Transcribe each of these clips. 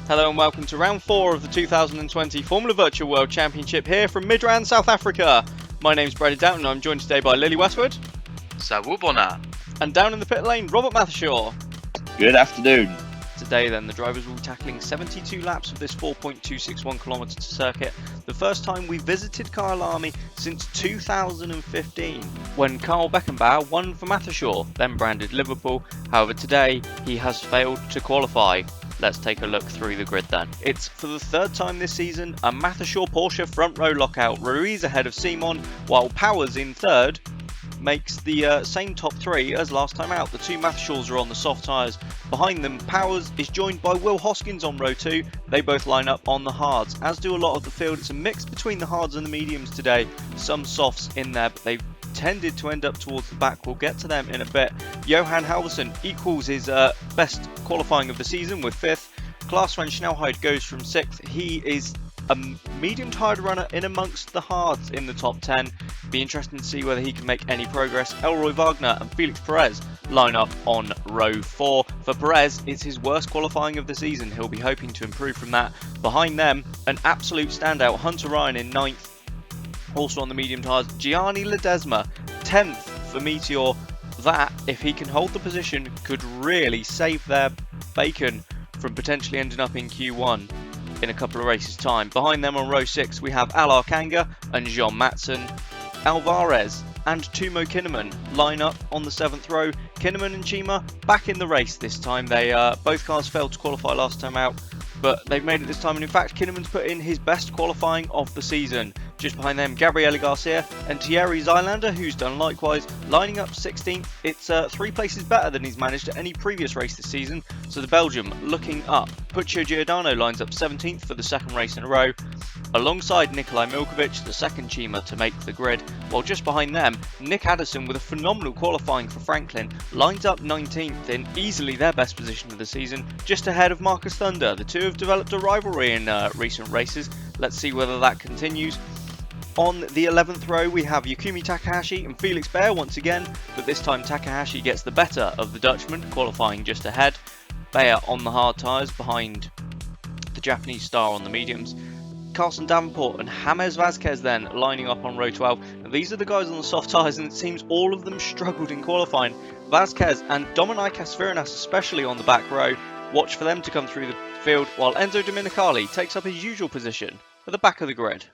Hello and welcome to round 4 of the 2020 Formula Virtual World Championship here from Midrand, South Africa. My name's Brady Downton and I'm joined today by Lilly Westwood. Sawubona. And down in the pit lane, Robert Mathershaw. Good afternoon. Today then, the drivers will be tackling 72 laps of this 4.261 km circuit, the first time we visited Kyalami since 2015, when Carl Beckenbauer won for Mathershaw, then branded Liverpool. However, today he has failed to qualify. Let's take a look through the grid then. It's for the third time this season, a Mathershaw Porsche front row lockout. Ruiz ahead of Simon, while Powers in third makes the same top three as last time out. The two Mathershaws are on the soft tyres. Behind them, Powers is joined by Will Hoskins on row 2. They both line up on the hards, as do a lot of the field. It's a mix between the hards and the mediums today. Some softs in there, but they've tended to end up towards the back. We'll get to them in a bit. Johan Halvorsen equals his best qualifying of the season with 5th. Klaas van Snelheid goes from 6th. He is a medium tired runner in amongst the hards in the top 10. Be interesting to see whether he can make any progress. Elroy Wagner and Felix Perez line up on row 4. For Perez, it's his worst qualifying of the season. He'll be hoping to improve from that. Behind them, an absolute standout, Hunter Ryan in 9th. Also on the medium tyres, Gianni Ledesma, 10th for Meteor. That, if he can hold the position, could really save their bacon from potentially ending up in Q1 in a couple of races' time. Behind them on row 6, we have Alar Kanga and Jean Matson. Alvarez and Tumo Kinnaman line up on the 7th row. Kinnaman and Chima back in the race this time. They both cars failed to qualify last time out, but they've made it this time, and in fact Kinnaman's put in his best qualifying of the season. Just behind them, Gabriele Garcia and Thierry Zylander, who's done likewise, lining up 16th. It's 3 places better than he's managed at any previous race this season, so the Belgium looking up. Puccio Giordano lines up 17th for the second race in a row, alongside Nikolai Milkovic, the second Chima to make the grid, while just behind them, Nick Addison with a phenomenal qualifying for Franklin, lines up 19th in easily their best position of the season, just ahead of Marcus Thunder. The two have developed a rivalry in recent races. Let's see whether that continues. On the 11th row, we have Yukumi Takahashi and Felix Baer once again, but this time Takahashi gets the better of the Dutchman, qualifying just ahead. Baer on the hard tyres behind the Japanese star on the mediums. Carson Davenport and James Vazquez then lining up on row 12. And these are the guys on the soft tyres, and it seems all of them struggled in qualifying. Vazquez and Dominicas Virinas especially on the back row. Watch for them to come through the field, while Enzo Dominicali takes up his usual position at the back of the grid.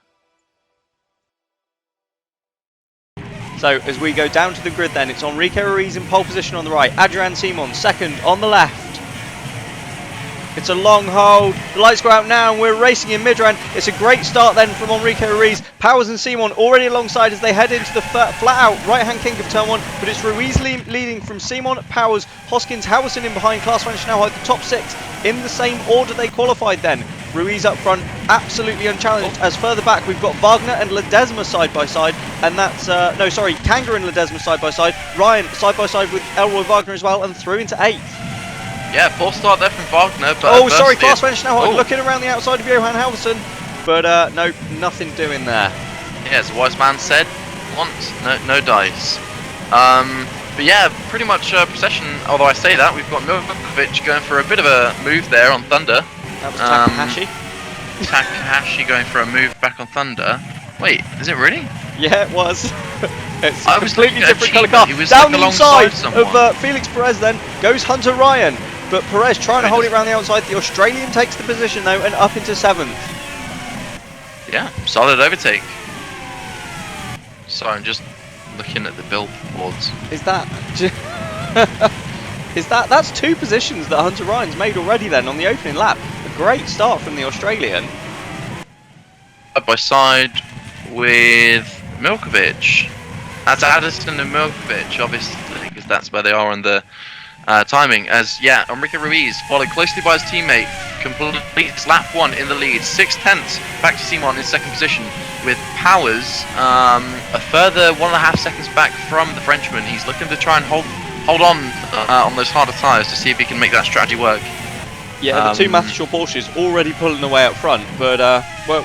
So as we go down to the grid then, it's Enrique Ruiz in pole position on the right, Adrian Simon second on the left. It's a long hold, the lights go out now and we're racing in Midrand. It's a great start then from Enrique Ruiz. Powers and Simon already alongside as they head into the flat out right hand kink of turn 1, but it's Ruiz leading from Simon, Powers, Hoskins, Halvorsen in behind, Klaas van Snelheid, the top 6 in the same order they qualified then. Ruiz up front, absolutely unchallenged, as further back we've got Wagner and Ledesma side by side, and that's, Kanga and Ledesma side by side, Ryan side by side with Elroy Wagner as well, and through into 8th. Yeah, poor start there from Wagner, but Klaas van Snelheid looking around the outside of Johan Halvorsen, but no, nothing doing there. Yeah, as the wise man said, once, no dice. But yeah, pretty much procession, although I say that, we've got Milkovic going for a bit of a move there on Thunder. That was Takahashi. Takahashi going for a move back on Thunder. Wait, is it really? Yeah, it was. It's a completely looking different colour car. He was Down like the inside of Felix Perez then goes Hunter Ryan. But Perez trying to hold it around the outside. The Australian takes the position though and up into 7th. Yeah, solid overtake. Sorry, I'm just looking at the billboards. That's 2 positions that Hunter Ryan's made already then on the opening lap. A great start from the Australian. Side by side with Milkovic. That's Addison and Milkovic, obviously, because that's where they are on the timing. As Enrique Ruiz, followed closely by his teammate, completes lap 1 in the lead. 6/10 back to Simon in second position, with Powers a further 1.5 seconds back from the Frenchman. He's looking to try and hold on those harder tyres to see if he can make that strategy work. Yeah, the two Mathershaw Porsches already pulling away up front, but well,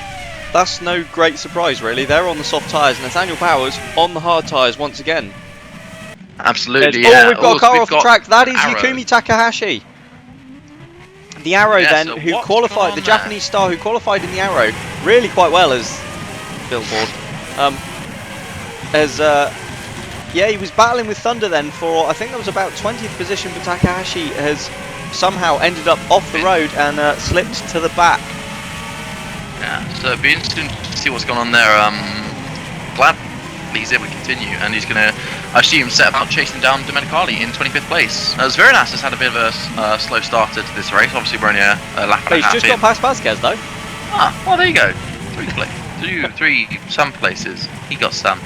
that's no great surprise really. They're on the soft tyres, and Nathaniel Powers on the hard tyres once again. Absolutely, we've got a car off the track. That is Yukumi Takahashi. The Arrow Yeah, then, so who what's qualified, going the on there? Japanese star who qualified in the Arrow really quite well as Billboard. Yeah, he was battling with Thunder then for, I think that was about 20th position, but Takahashi has somehow ended up off the road and slipped to the back. Yeah, so it'd be interesting to see what's going on there. Glad he's able to continue, and he's going to, I assume, set about chasing down Domenicali in 25th place. As Veritas has had a bit of a slow starter to this race. Obviously, we're only a lap and a He's half just in. got past Vasquez though. Ah, well, there you go. Some places. He got some.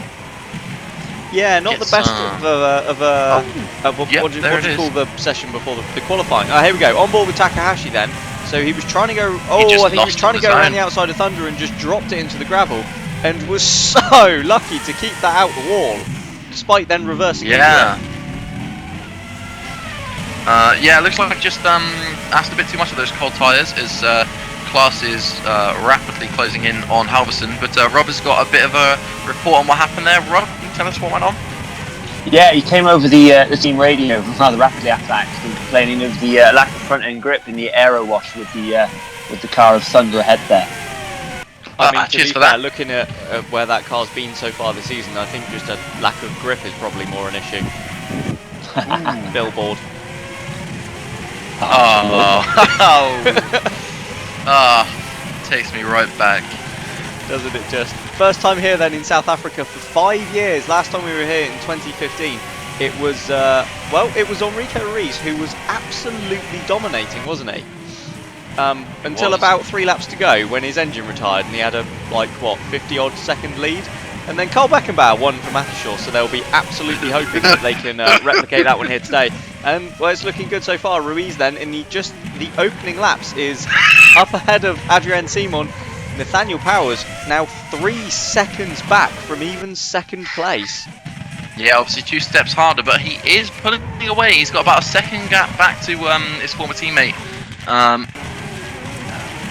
Yeah, not the best of Yep, what do there you it call is. the session before the qualifying. Here we go, on board with Takahashi then. So he was trying to go, just I think he was lost trying to on go his around own. the outside of Thunder and just dropped it into the gravel and was so lucky to keep that out the wall, despite then reversing into Yeah. it. Yeah, it looks like I've just asked a bit too much of those cold tyres as class is rapidly closing in on Halverson. But Rob has got a bit of a report on what happened there. Rob, can you tell us what went on? Yeah, he came over the team radio rather rapidly after that accident, complaining of the lack of front end grip in the aero wash with the car of Thunder ahead there. I mean, to cheers be for fair, that. looking at where that car's been so far this season, I think just a lack of grip is probably more an issue. Billboard. Takes me right back. Doesn't it just? First time here then in South Africa for 5 years. Last time we were here in 2015, it was, it was Enrico Ruiz who was absolutely dominating, wasn't he? Until about 3 laps to go when his engine retired and he had a, 50 odd second lead. And then Carl Beckenbauer won from Attershaw, so they'll be absolutely hoping that they can replicate that one here today. And well, it's looking good so far. Ruiz then in the opening laps is up ahead of Adrian Simon. Nathaniel Powers now 3 seconds back from even second place. Yeah, obviously 2 steps harder, but he is pulling away. He's got about a second gap back to his former teammate,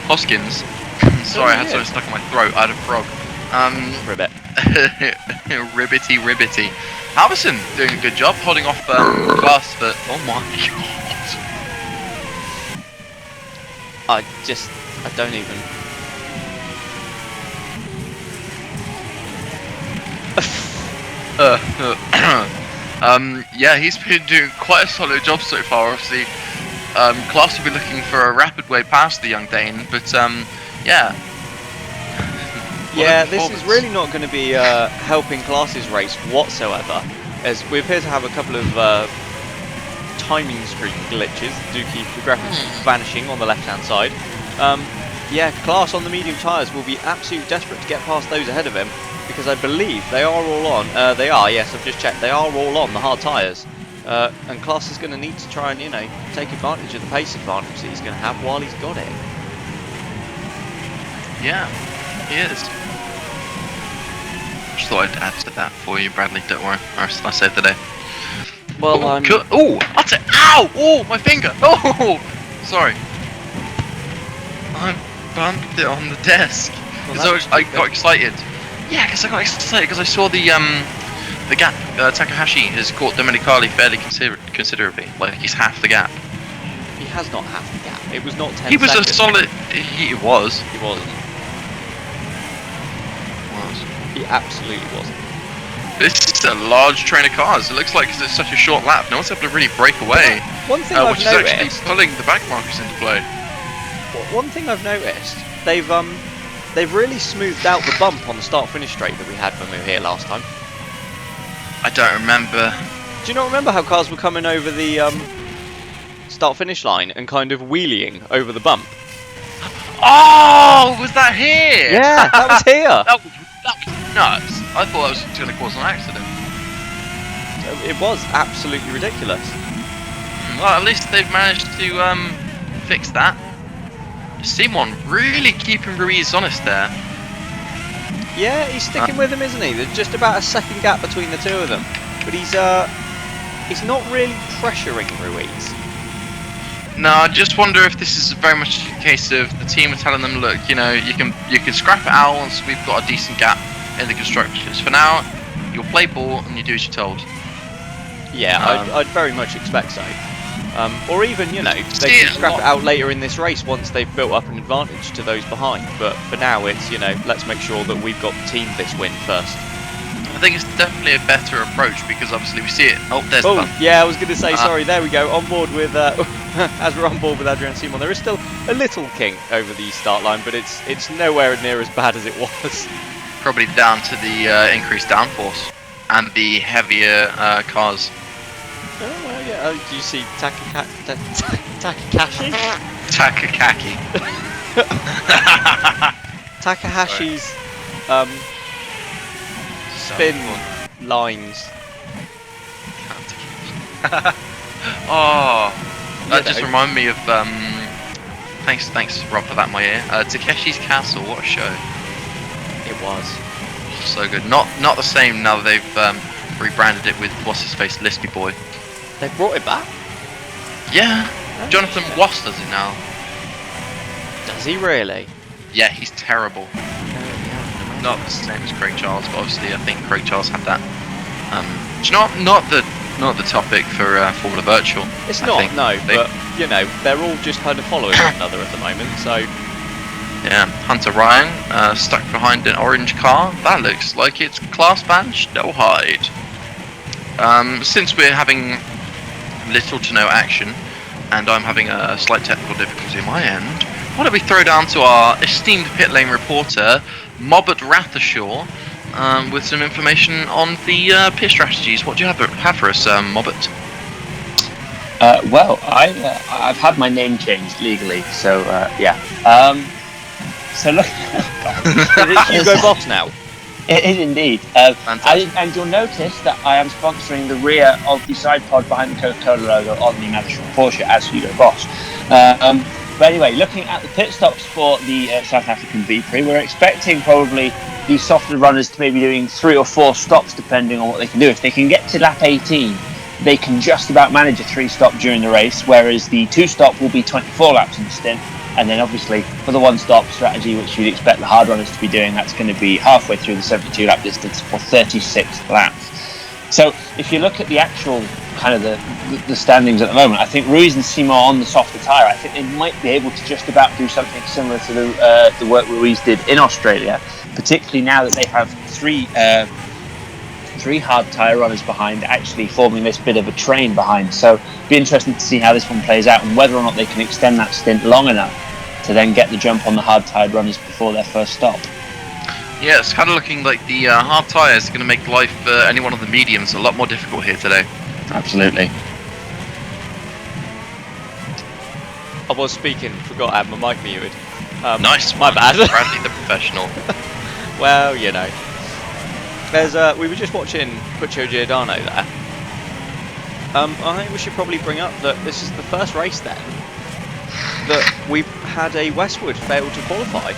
Hoskins. Sorry, I had something stuck in my throat. I had a frog. Ribbit. Ribbity. Halverson doing a good job holding off class, but oh my god. I don't even. Yeah, he's been doing quite a solid job so far. Obviously, class will be looking for a rapid way past the young Dane, but yeah. Yeah, this is really not going to be helping Class's race whatsoever, as we appear to have a couple of timing screen glitches that do keep the graphics vanishing on the left-hand side. Yeah, Class on the medium tyres will be absolutely desperate to get past those ahead of him, because I believe they are all on. They are, yes, I've just checked. They are all on the hard tyres, and Class is going to need to try and, take advantage of the pace advantage that he's going to have while he's got it. Yeah, he is. Just thought I'd add to that for you, Bradley. Don't worry, I saved the day. Well, Oh, that's it! Ow! Oh, my finger! Oh, sorry. I bumped it on the desk. Because I got excited. Yeah, because I got excited because I saw the gap. Takahashi has caught Domenicali fairly considerably. Like he's half the gap. He has not half the gap. It was not 10 He was seconds. a solid. He was. He wasn't. He absolutely wasn't. This is a large train of cars. It looks like it's such a short lap. No one's able to really break away. One thing I've which is actually noticed. pulling the back markers into play. One thing I've noticed. They've really smoothed out the bump on the start-finish straight that we had when we were here last time. I don't remember. Do you not remember how cars were coming over the start-finish line and kind of wheeling over the bump? Oh, was that here? Yeah, that was here. that was nuts. I thought that was going to cause an accident. It was absolutely ridiculous. Well, at least they've managed to fix that. Simon really keeping Ruiz honest there. Yeah, he's sticking with him, isn't he? There's just about a second gap between the two of them, but he's not really pressuring Ruiz. No, I just wonder if this is very much a case of the team are telling them, look, you can scrap it out once we've got a decent gap in the constructors. For now, you'll play ball and you do as you're told. Yeah, I'd very much expect so. Or even, you know, they can scrap it out later in this race once they've built up an advantage to those behind. But for now, it's, you know, let's make sure that we've got the team this win first. I think it's definitely a better approach because obviously we see it. Oh, there's the button. Yeah, I was going to say, sorry, there we go. On board with, as we're on board with Adrian Simon, there is still a little kink over the start line, but it's nowhere near as bad as it was. Probably down to the increased downforce and the heavier cars. Oh, well, yeah. Do you see Takahashi? Takakaki. Takahashi's spin lines. Oh, that just reminded me of thanks Rob for that in my ear. Takeshi's Castle, what a show. It was so good. Not the same now that they've rebranded it with what's his face, Lispy Boy. They brought it back? Yeah. Jonathan Wass does it now. Does he really? Yeah, he's terrible. Not the same as Craig Charles, but obviously I think Craig Charles had that. It's not the topic for Formula Virtual. It's not, no, but you know, they're all just kind of following one another at the moment, so. Yeah, Hunter Ryan stuck behind an orange car. That looks like it's class badge, no hide. Since we're having little to no action, and I'm having a slight technical difficulty on my end, why don't we throw down to our esteemed pit lane reporter, Mobbert Rathershaw, with some information on the pit strategies. What do you have for us, Mobbert? Well, I've had my name changed legally, so yeah. So look, is it Hugo Boss now? It is indeed. And you'll notice that I am sponsoring the rear of the side pod behind the Coca-Cola logo on the Madison Porsche as Hugo Boss. But anyway, looking at the pit stops for the South African V-Prix, we're expecting probably the softer runners to maybe doing 3 or 4 stops depending on what they can do. If they can get to lap 18, they can just about manage a 3-stop during the race, whereas the 2-stop will be 24 laps in the stint. And then obviously for the 1-stop strategy, which you'd expect the hard runners to be doing, that's going to be halfway through the 72-lap distance for 36 laps. So if you look at the actual kind of the standings at the moment, I think Ruiz and Simon on the softer tyre, I think they might be able to just about do something similar to the work Ruiz did in Australia, particularly now that they have three hard tyre runners behind, actually forming this bit of a train behind. So it'll be interesting to see how this one plays out and whether or not they can extend that stint long enough to then get the jump on the hard tyre runners before their first stop. Yeah, it's kind of looking like the hard tyres are going to make life for anyone on the mediums a lot more difficult here today. Absolutely. I was speaking, forgot I had my mic muted. Nice, my bad. Bradley the professional. Well, you know. There's we were just watching Puccio Giordano there. I think we should probably bring up that this is the first race then that we've had a Westwood fail to qualify.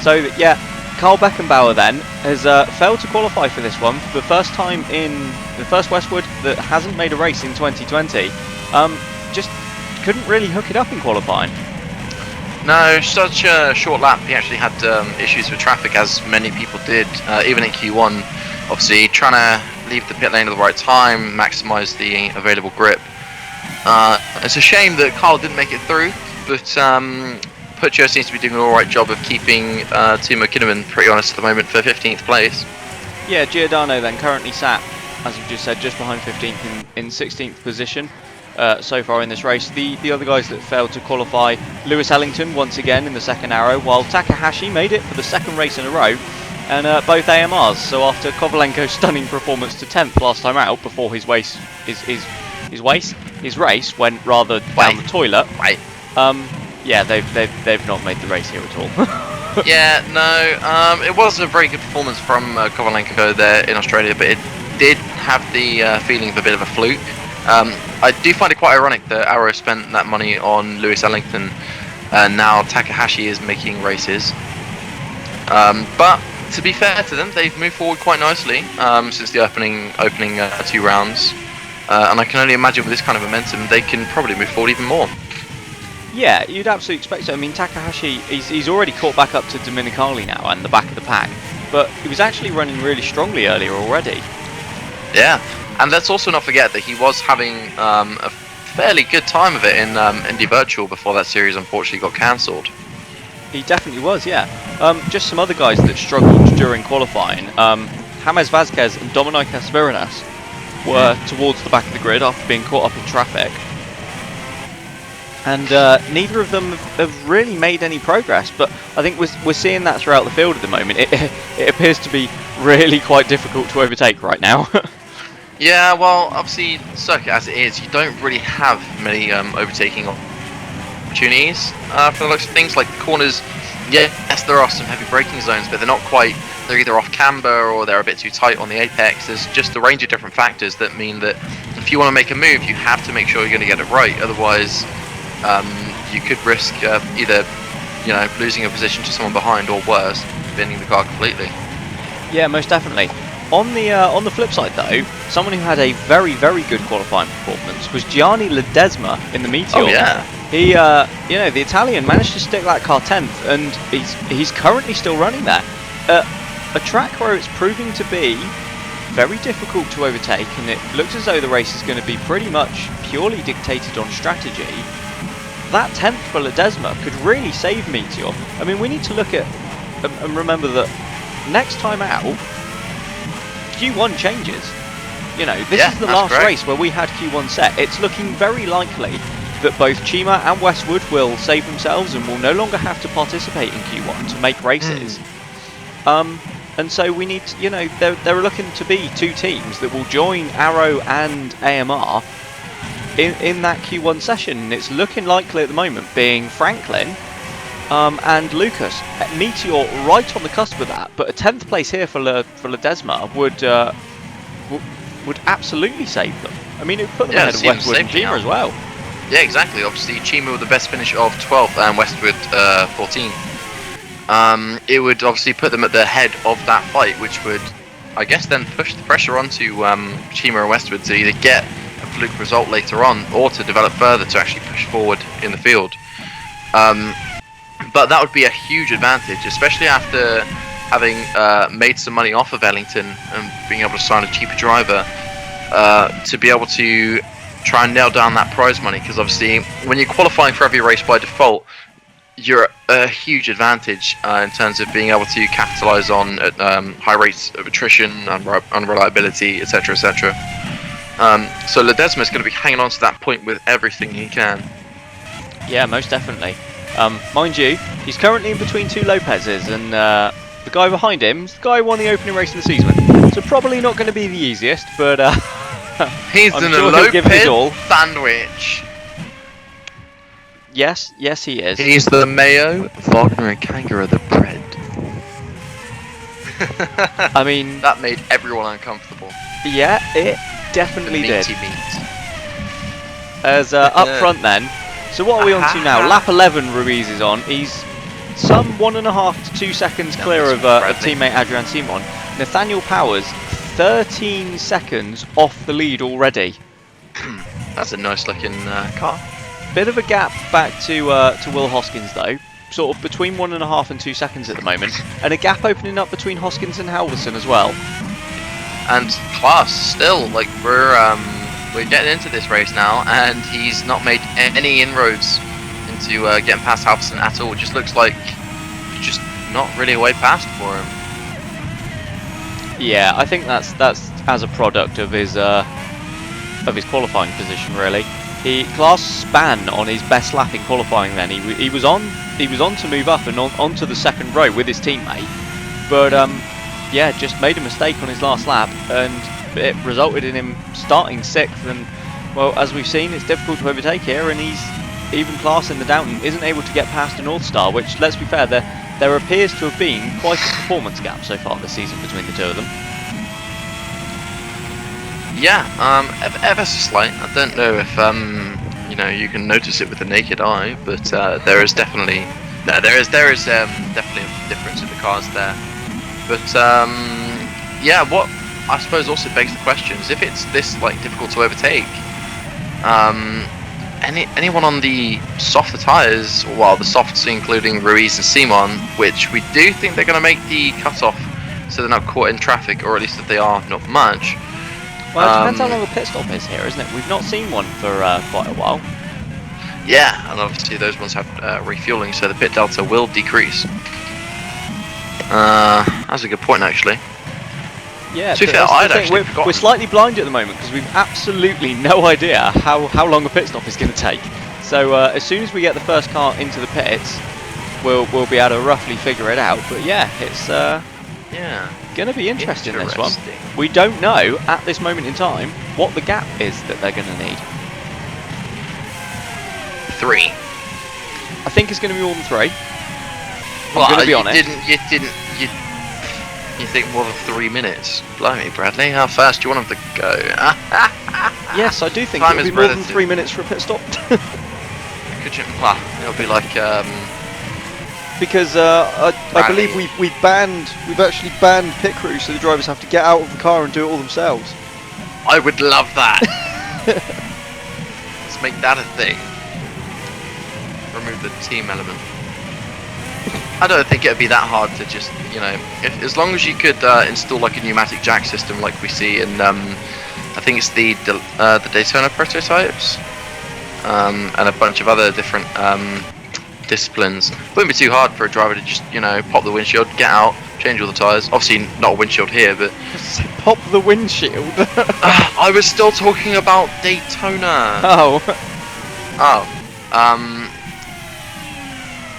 So yeah, Carl Beckenbauer then has failed to qualify for this one for the first time in the first Westwood that hasn't made a race in 2020. Just couldn't really hook it up in qualifying. No, such a short lap. He actually had issues with traffic, as many people did, even in Q1. Obviously, trying to leave the pit lane at the right time, maximise the available grip. It's a shame that Carl didn't make it through, but Puccio seems to be doing an alright job of keeping Timo Kinnaman, pretty honest at the moment, for 15th place. Yeah, Giordano then currently sat, as we just said, just behind 15th in 16th position. So far in this race. The other guys that failed to qualify, Lewis Ellington once again in the second arrow, while Takahashi made it for the second race in a row, and both AMRs. So after Kovalenko's stunning performance to 10th last time out, before his race went rather down the toilet. Yeah, they've not made the race here at all. Yeah, no, it was a very good performance from Kovalenko there in Australia, but it did have the feeling of a bit of a fluke. I do find it quite ironic that Arrow spent that money on Lewis Ellington, and now Takahashi is making races. But to be fair to them, they've moved forward quite nicely since the opening 2 rounds, and I can only imagine with this kind of momentum, they can probably move forward even more. Yeah, you'd absolutely expect so. I mean, Takahashi, he's already caught back up to Dominicali now and the back of the pack, but he was actually running really strongly earlier already. Yeah. And let's also not forget that he was having a fairly good time of it in Indy Virtual before that series unfortunately got cancelled. He definitely was, yeah. Just some other guys that struggled during qualifying. James Vazquez and Dominik Aspirinas were towards the back of the grid after being caught up in traffic. And neither of them have really made any progress, but I think we're seeing that throughout the field at the moment. It appears to be really quite difficult to overtake right now. Yeah, well, obviously, circuit as it is, you don't really have many overtaking opportunities for the looks of things. Like the corners, yes, there are some heavy braking zones, but they're not quite. They're either off camber or they're a bit too tight on the apex. There's just a range of different factors that mean that if you want to make a move, you have to make sure you're going to get it right. Otherwise, you could risk either, losing a position to someone behind, or worse, bending the car completely. Yeah, most definitely. On the flip side, though, someone who had a very, very good qualifying performance was Gianni Ledesma in the Meteor. Oh yeah. He, the Italian managed to stick that car 10th, and he's currently still running there. A track where it's proving to be very difficult to overtake, and it looks as though the race is going to be pretty much purely dictated on strategy. That 10th for Ledesma could really save Meteor. I mean, we need to look at and remember that next time out, Q1 changes. This is the last race where we had Q1 set. It's looking very likely that both Chima and Westwood will save themselves and will no longer have to participate in Q1 to make races. And so we need to, there are looking to be two teams that will join Arrow and AMR in that Q1 session. And it's looking likely at the moment being Franklin and Lucas. Meteor right on the cusp of that, but a 10th place here for Ledesma would absolutely save them. I mean, it would put them ahead of Westwood and Chima as well. Yeah, exactly. Obviously, Chima with the best finish of 12th and Westwood 14th. It would obviously put them at the head of that fight, which would, I guess, then push the pressure onto Chima and Westwood to either get a fluke result later on or to develop further to actually push forward in the field. But that would be a huge advantage, especially after having made some money off of Ellington and being able to sign a cheaper driver, to be able to try and nail down that prize money. Because obviously, when you're qualifying for every race by default, you're at a huge advantage in terms of being able to capitalise on high rates of attrition, unreliability, etc., etc. So Ledesma is going to be hanging on to that point with everything he can. Yeah, most definitely. Mind you, he's currently in between two Lopez's, and the guy behind him is the guy who won the opening race of the season. So probably not going to be the easiest, but he's in a Lopez sandwich. Yes, he is. He's the Mayo, Wagner and Kanga are the bread. I mean, that made everyone uncomfortable. Yeah, it definitely did. Meat. As up front then. So what are we on to now? Lap 11 Ruiz is on. He's some 1.5 to 2 seconds clear of teammate Adrian Simon. Nathaniel Powers 13 seconds off the lead already. That's a nice looking car. Bit of a gap back to Will Hoskins though, sort of between 1.5 and 2 seconds at the moment, and a gap opening up between Hoskins and Halverson as well. And class still, like we're getting into this race now, and he's not made any inroads into getting past Halverson at all. It just looks like just not really a way past for him. Yeah, I think that's as a product of his qualifying position really. He class span on his best lap in qualifying. Then he was on to move up and onto the second row with his teammate, but yeah, just made a mistake on his last lap, and it resulted in him starting 6th. And well, as we've seen, it's difficult to overtake here, and he's even class in the Downton isn't able to get past a North Star, which, let's be fair, there appears to have been quite a performance gap so far this season between the two of them. Yeah, ever so slight. I don't know if you can notice it with the naked eye, but there is definitely definitely a difference in the cars there. But yeah, what I suppose also begs the question is, if it's this difficult to overtake, anyone on the softer tyres, well, the softs including Ruiz and Simon, which we do think they're going to make the cut-off so they're not caught in traffic, or at least if they are, not much. Well, it depends how long a pit stop is here, isn't it? We've not seen one for quite a while. Yeah, and obviously those ones have refueling, so the pit delta will decrease. That's a good point, actually. Yeah, to be fair, I'd actually forgotten. We're slightly blind at the moment because we've absolutely no idea how long a pit stop is going to take. So as soon as we get the first car into the pits, we'll be able to roughly figure it out. But yeah, it's going to be interesting, this one. We don't know at this moment in time what the gap is that they're going to need. 3. I think it's going to be more than 3. Well, I'm going to be honest. You think more than 3 minutes? Blimey, Bradley, how fast do you want them to go? Yes, I do think Time it'll be is more than relative. 3 minutes for a pit stop. Could you? Well, it'll be like Because I believe we've actually banned pit crew, so the drivers have to get out of the car and do it all themselves. I would love that. Let's make that a thing. Remove the team element. I don't think it'd be that hard to just, you know, as long as you could install like a pneumatic jack system like we see in, I think it's the Daytona prototypes, and a bunch of other different disciplines. It wouldn't be too hard for a driver to just, you know, pop the windshield, get out, change all the tyres. Obviously not a windshield here, but Pop the windshield. I was still talking about Daytona.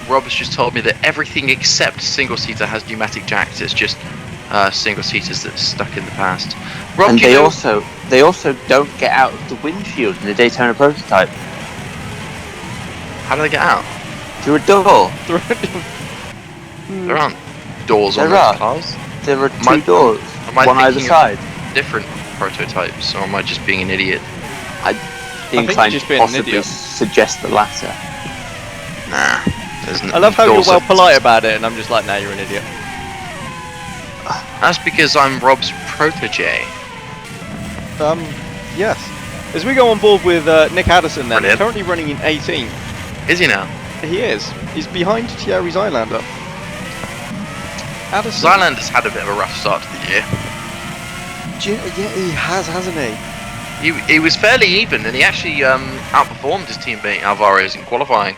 Rob has just told me that everything except single-seater has pneumatic jacks. It's just single-seaters that's stuck in the past. Rob, and they also don't get out of the windshield in the Daytona prototype. How do they get out? Through a door. There aren't doors on There those are. cars. There are 2 doors, Am I one either thinking side. of different prototypes, or am I just being an idiot? I'd be think inclined you're to just being an possibly idiot. suggest the latter. Nah. I love how you're well polite about it, and I'm just like, nah, you're an idiot. That's because I'm Rob's protege. Yes. As we go on board with Nick Addison, then, Brilliant. currently running in 18. Is he now? He is. He's behind Thierry Zylander. Addison. Zylander's had a bit of a rough start to the year. Yeah, he has, hasn't he? He was fairly even, and he actually outperformed his teammate Alvarez in qualifying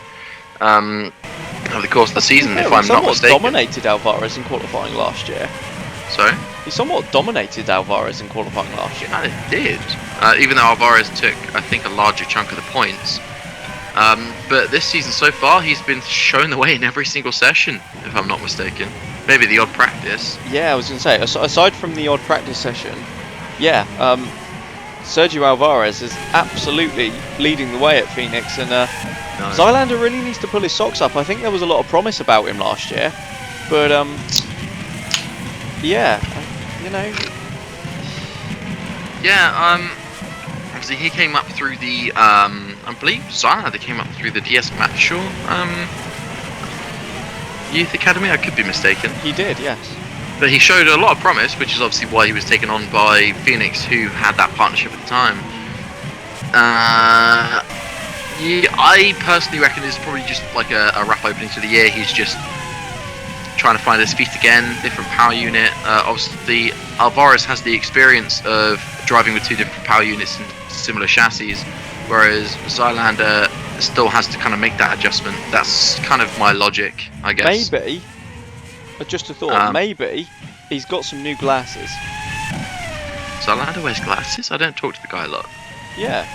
over the course of the season, if I'm not mistaken. He dominated Alvarez in qualifying last year. Sorry? He somewhat dominated Alvarez in qualifying last year. And it did. Even though Alvarez took, I think, a larger chunk of the points. But this season so far, he's been shown the way in every single session, if I'm not mistaken. Maybe the odd practice. Yeah, I was going to say, aside from the odd practice session, yeah, Sergio Alvarez is absolutely leading the way at Phoenix, and Zylander really needs to pull his socks up. I think there was a lot of promise about him last year, but yeah, you know. Yeah, obviously he came up through the, I believe Zylander came up through the DS Matchshaw Youth Academy. I could be mistaken. He did, yes. But he showed a lot of promise, which is obviously why he was taken on by Phoenix, who had that partnership at the time. Yeah, I personally reckon this is probably just like a rough opening to the year. He's just trying to find his feet again, different power unit. Obviously, Alvarez has the experience of driving with 2 different power units and similar chassis, whereas Zylander still has to kind of make that adjustment. That's kind of my logic, I guess. Maybe, just a thought, maybe he's got some new glasses. Zylander wears glasses? I don't talk to the guy a lot. Yeah.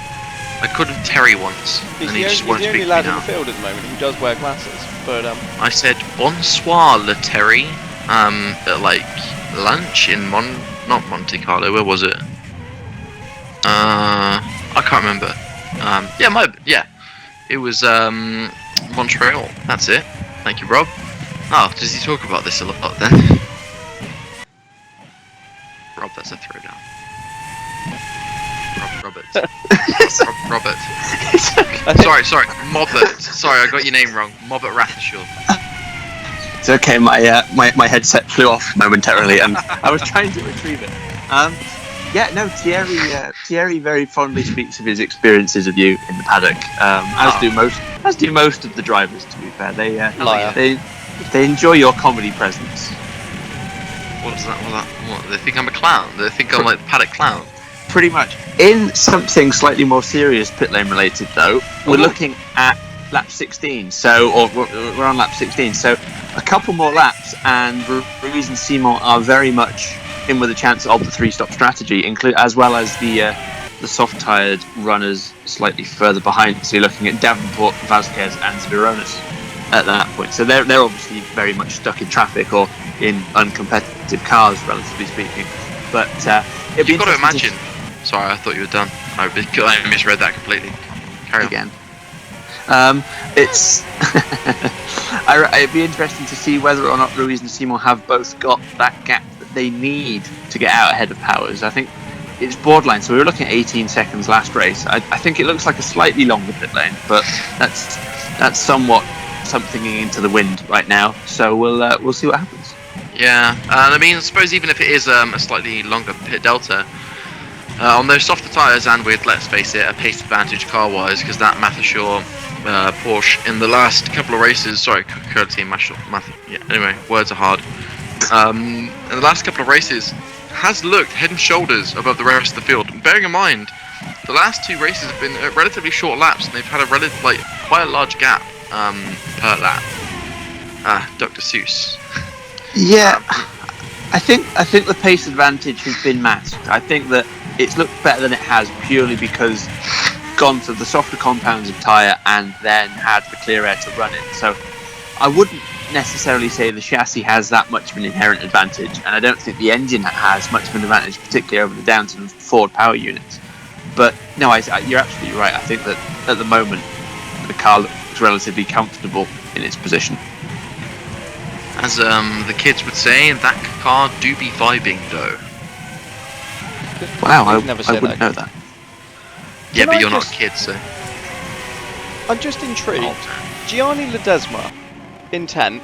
I called him Terry once, He's and he just the won't speak only to me lad in now. the field at the moment who does wear glasses, but I said bonsoir, Le Terry, at like lunch in not Monte Carlo. Where was it? I can't remember. It was Montreal. That's it. Thank you, Rob. Oh, does he talk about this a lot then? Rob, that's a throwdown. Robert. Robert. Sorry, Mobbert. Sorry, I got your name wrong. Mobbert Rathshaw. It's okay, my headset flew off momentarily, and I was trying to retrieve it. Thierry very fondly speaks of his experiences of you in the paddock, as do most of the drivers. To be fair, they enjoy your comedy presence. What is that? What? They think I'm a clown. They think I'm like the paddock clown. pretty much. In something slightly more serious pit lane related, though, we're looking at lap 16. So, we're on lap 16. So, a couple more laps, and Ruiz and Simon are very much in with a chance of the 3-stop strategy, as well as the soft-tired runners slightly further behind. So, you're looking at Davenport, Vasquez, and Spironis at that point. So, they're obviously very much stuck in traffic or in uncompetitive cars, relatively speaking. But you've got to imagine. Sorry, I thought you were done. I misread that completely. Carry on. Again. It'd be interesting to see whether or not Ruiz and Simon have both got that gap that they need to get out ahead of Powers. I think it's borderline. So we were looking at 18 seconds last race. I think it looks like a slightly longer pit lane, but that's somewhat something into the wind right now. So we'll see what happens. Yeah, and I mean, I suppose even if it is a slightly longer pit delta, on those softer tyres and with, let's face it, a pace advantage car-wise, because that Matheshaw Porsche in the last couple of races, sorry, anyway, words are hard. In the last couple of races, has looked head and shoulders above the rest of the field. Bearing in mind, the last 2 races have been relatively short laps, and they've had quite a large gap per lap. Dr. Seuss. Yeah, I think the pace advantage has been masked. I think that it's looked better than it has purely because gone to the softer compounds of tyre and then had the clear air to run it. So I wouldn't necessarily say the chassis has that much of an inherent advantage, and I don't think the engine has much of an advantage, particularly over the Downton Ford power units. But no, you're absolutely right. I think that at the moment the car looks relatively comfortable in its position. As the kids would say, that car do be vibing though. Wow, I wouldn't know that. Yeah, but you're not a kid, so. I'm just intrigued. Gianni Ledesma in 10th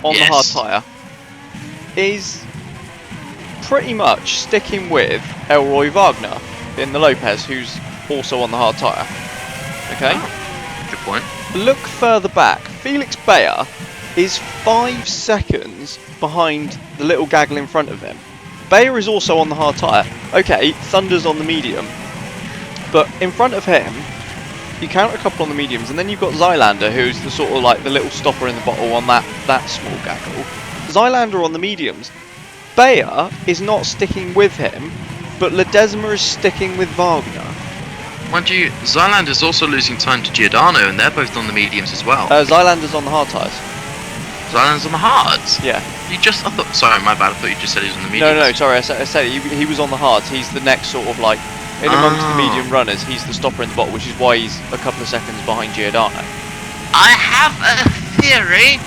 on the hard tyre is pretty much sticking with Elroy Wagner in the Lopez, who's also on the hard tyre. Okay? Good point. Look further back. Felix Bayer is 5 seconds behind the little gaggle in front of him. Bayer is also on the hard tyre. Okay, Thunder's on the medium. But in front of him, you count a couple on the mediums, and then you've got Zylander, who's the sort of like the little stopper in the bottle on that small gaggle. Zylander on the mediums. Bayer is not sticking with him, but Ledesma is sticking with Wagner. Mind you, Zylander's also losing time to Giordano, and they're both on the mediums as well. Zylander's on the hard tyres. Zylander's on the hards? Yeah. Sorry, my bad, I thought you just said he was on the mediums. No, sorry, I said he was on the hards. He's the next sort of like, in amongst the medium runners, he's the stopper in the bottle, which is why he's a couple of seconds behind Giordano. I have a theory.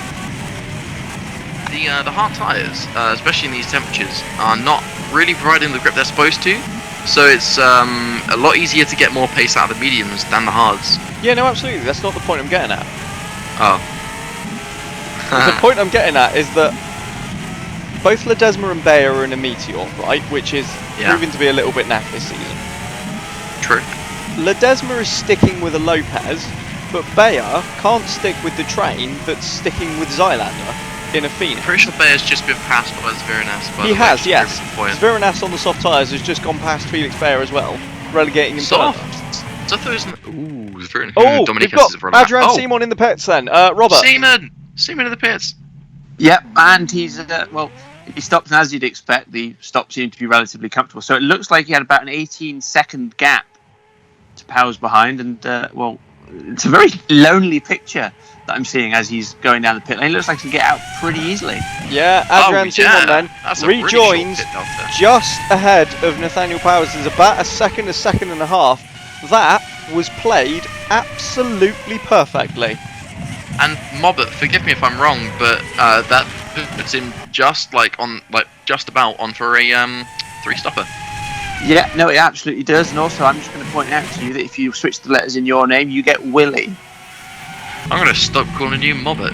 The hard tyres, especially in these temperatures, are not really providing the grip they're supposed to. So it's a lot easier to get more pace out of the mediums than the hards. Yeah, no, absolutely. That's not the point I'm getting at. Oh. The point I'm getting at is that both Ledesma and Bayer are in a Meteor, right? Which is proving to be a little bit naff this season. True. Ledesma is sticking with a Lopez, but Bayer can't stick with the train that's sticking with Zylander in a Phoenix. Pretty sure Bayer's just been passed by Zviranas. He has, yes. Zviranas on the soft tyres has just gone past Felix Bayer as well, relegating him further. So I thought it was Zviranas. Oh, we've got Adrian Simon in the pits then. Robert. Seaman in the pits. Yep, and he's he stopped, and as you'd expect, the stop seemed to be relatively comfortable. So it looks like he had about an 18-second gap to Powers behind, and it's a very lonely picture that I'm seeing as he's going down the pit lane. It looks like he can get out pretty easily. Yeah, Adrian Simon then rejoins really just ahead of Nathaniel Powers. There's about a second and a half. That was played absolutely perfectly. And Mobbit, forgive me if I'm wrong, but that puts him just about on for a 3-stopper. Yeah, no, it absolutely does. And also, I'm just going to point out to you that if you switch the letters in your name, you get Willie. I'm going to stop calling you Mobbit.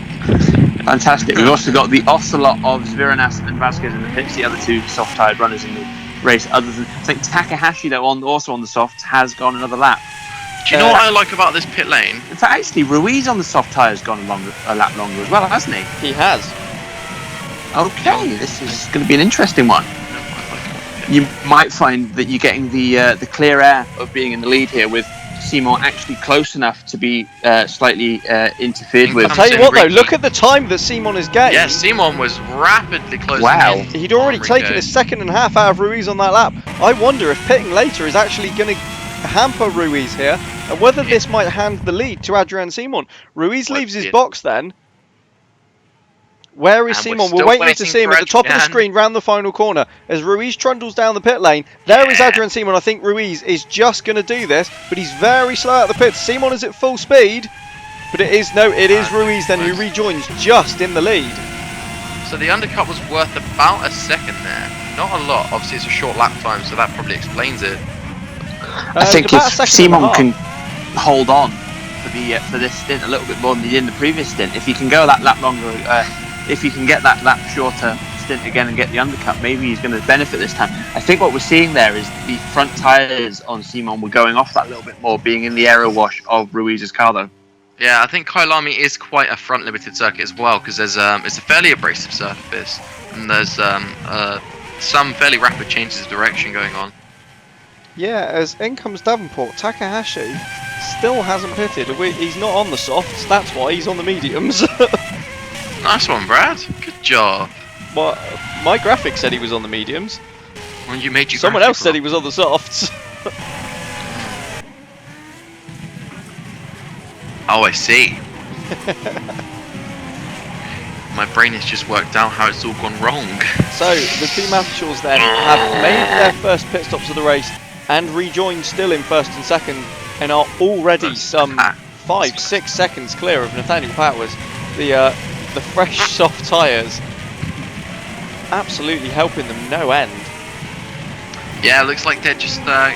Fantastic. We've also got the Ocelot of Zviranas and Vasquez in the pits, the other two soft-tired runners in the race. Other than, I think Takahashi, though, also on the softs, has gone another lap. Do you know what I like about this pit lane? In fact, actually, Ruiz on the soft tyre has gone a lap longer as well, hasn't he? He has. Okay, this is going to be an interesting one. you might find that you're getting the clear air of being in the lead here, with Simon actually close enough to be slightly interfered with. I'll tell you what though, look at the time that Simon is getting. Yeah, Simon was rapidly closing in. He'd already taken a second and a half out of Ruiz on that lap. I wonder if pitting later is actually going to hamper Ruiz here, and whether this might hand the lead to Adrian Simon. Ruiz leaves his box then. Where is Simon? We're waiting to see him at the top of the screen round the final corner as Ruiz trundles down the pit lane. There is Adrian Simon. I think Ruiz is just going to do this, but he's very slow out the pits. Simon is at full speed, but it is Ruiz then who rejoins just in the lead. So the undercut was worth about a second there. Not a lot. Obviously it's a short lap time, so that probably explains it. I think if Simon can hold on for this stint a little bit more than he did in the previous stint, if he can go that lap longer, if he can get that lap shorter stint again and get the undercut, maybe he's going to benefit this time. I think what we're seeing there is the front tyres on Simon were going off that little bit more, being in the aero wash of Ruiz's car though. Yeah, I think Kyalami is quite a front limited circuit as well, because there's it's a fairly abrasive surface, and there's some fairly rapid changes of direction going on. Yeah, as in comes Davenport, Takahashi still hasn't pitted. He's not on the softs, that's why he's on the mediums. Nice one, Brad. Good job. Well, my graphic said he was on the mediums. Well, you made your Someone else said he was on the softs. Oh, I see. My brain has just worked out how it's all gone wrong. So, the Team Aftershaws then have made their first pit stops of the race and rejoined still in first and second, and are already some 5-6 seconds clear of Nathaniel Powers. The fresh soft tyres absolutely helping them no end. Yeah, it looks like they're just down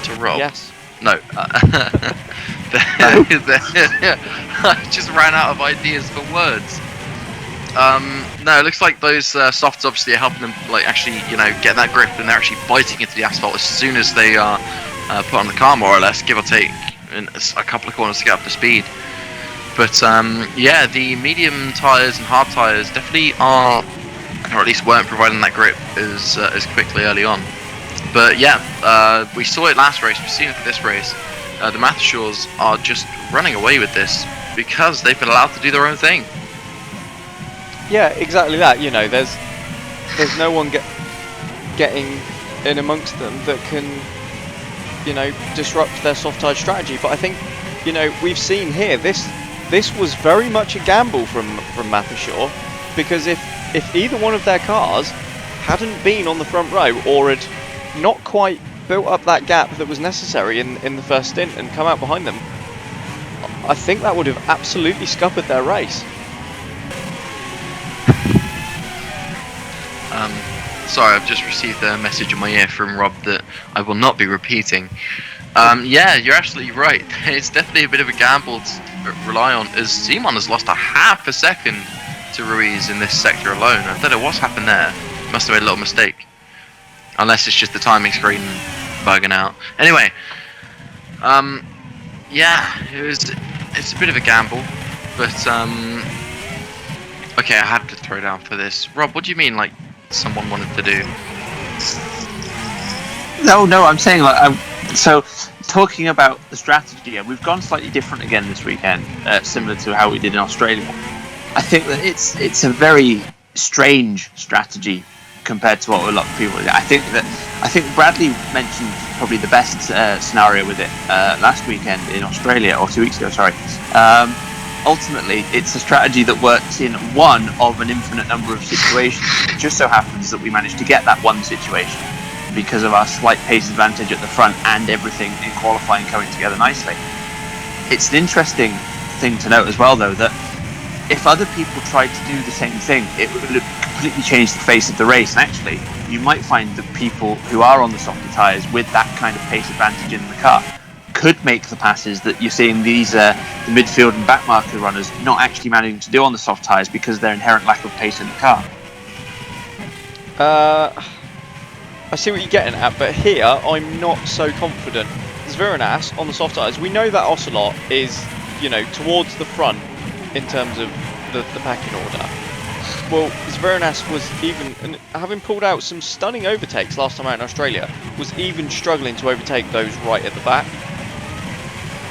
to Rob. Yes. No. I just ran out of ideas for words. No, it looks like those softs obviously are helping them, like, actually, get that grip, and they're actually biting into the asphalt as soon as they are put on the car, more or less, give or take, in a couple of corners to get up to speed. But yeah, the medium tyres and hard tyres definitely are, or at least weren't providing that grip as quickly early on. But yeah, we saw it last race, we've seen it for this race. The Mathershaws are just running away with this because they've been allowed to do their own thing. Yeah, exactly that. There's no one getting in amongst them that can, disrupt their soft tyre strategy. But I think, we've seen here this was very much a gamble from Mathershaw, because if either one of their cars hadn't been on the front row or had not quite built up that gap that was necessary in the first stint and come out behind them, I think that would have absolutely scuppered their race. Sorry, I've just received a message in my ear from Rob that I will not be repeating. Yeah, you're absolutely right. It's definitely a bit of a gamble to rely on, as Simon has lost a half a second to Ruiz in this sector alone. I don't know what's happened there. Must have made a little mistake. Unless it's just the timing screen bugging out. Anyway, yeah, it's a bit of a gamble, but okay, I have to throw down for this. Rob, what do you mean, like, someone wanted to do? No, I'm saying, so talking about the strategy, we've gone slightly different again this weekend, similar to how we did in Australia. I think that it's a very strange strategy compared to what a lot of people do. I think Bradley mentioned probably the best scenario with it last weekend in Australia, or 2 weeks ago, sorry. Ultimately, it's a strategy that works in one of an infinite number of situations. It just so happens that we managed to get that one situation because of our slight pace advantage at the front and everything in qualifying coming together nicely. It's an interesting thing to note as well, though, that if other people tried to do the same thing, it would have completely changed the face of the race. And actually, you might find that people who are on the softer tyres with that kind of pace advantage in the car could make the passes that you're seeing these the midfield and back marker runners not actually managing to do on the soft tyres because of their inherent lack of pace in the car. I see what you're getting at, but here I'm not so confident. Zviranas on the soft tyres, we know that Ocelot is, towards the front in terms of the packing order. well, Zveranas was even, and having pulled out some stunning overtakes last time out in Australia, was even struggling to overtake those right at the back.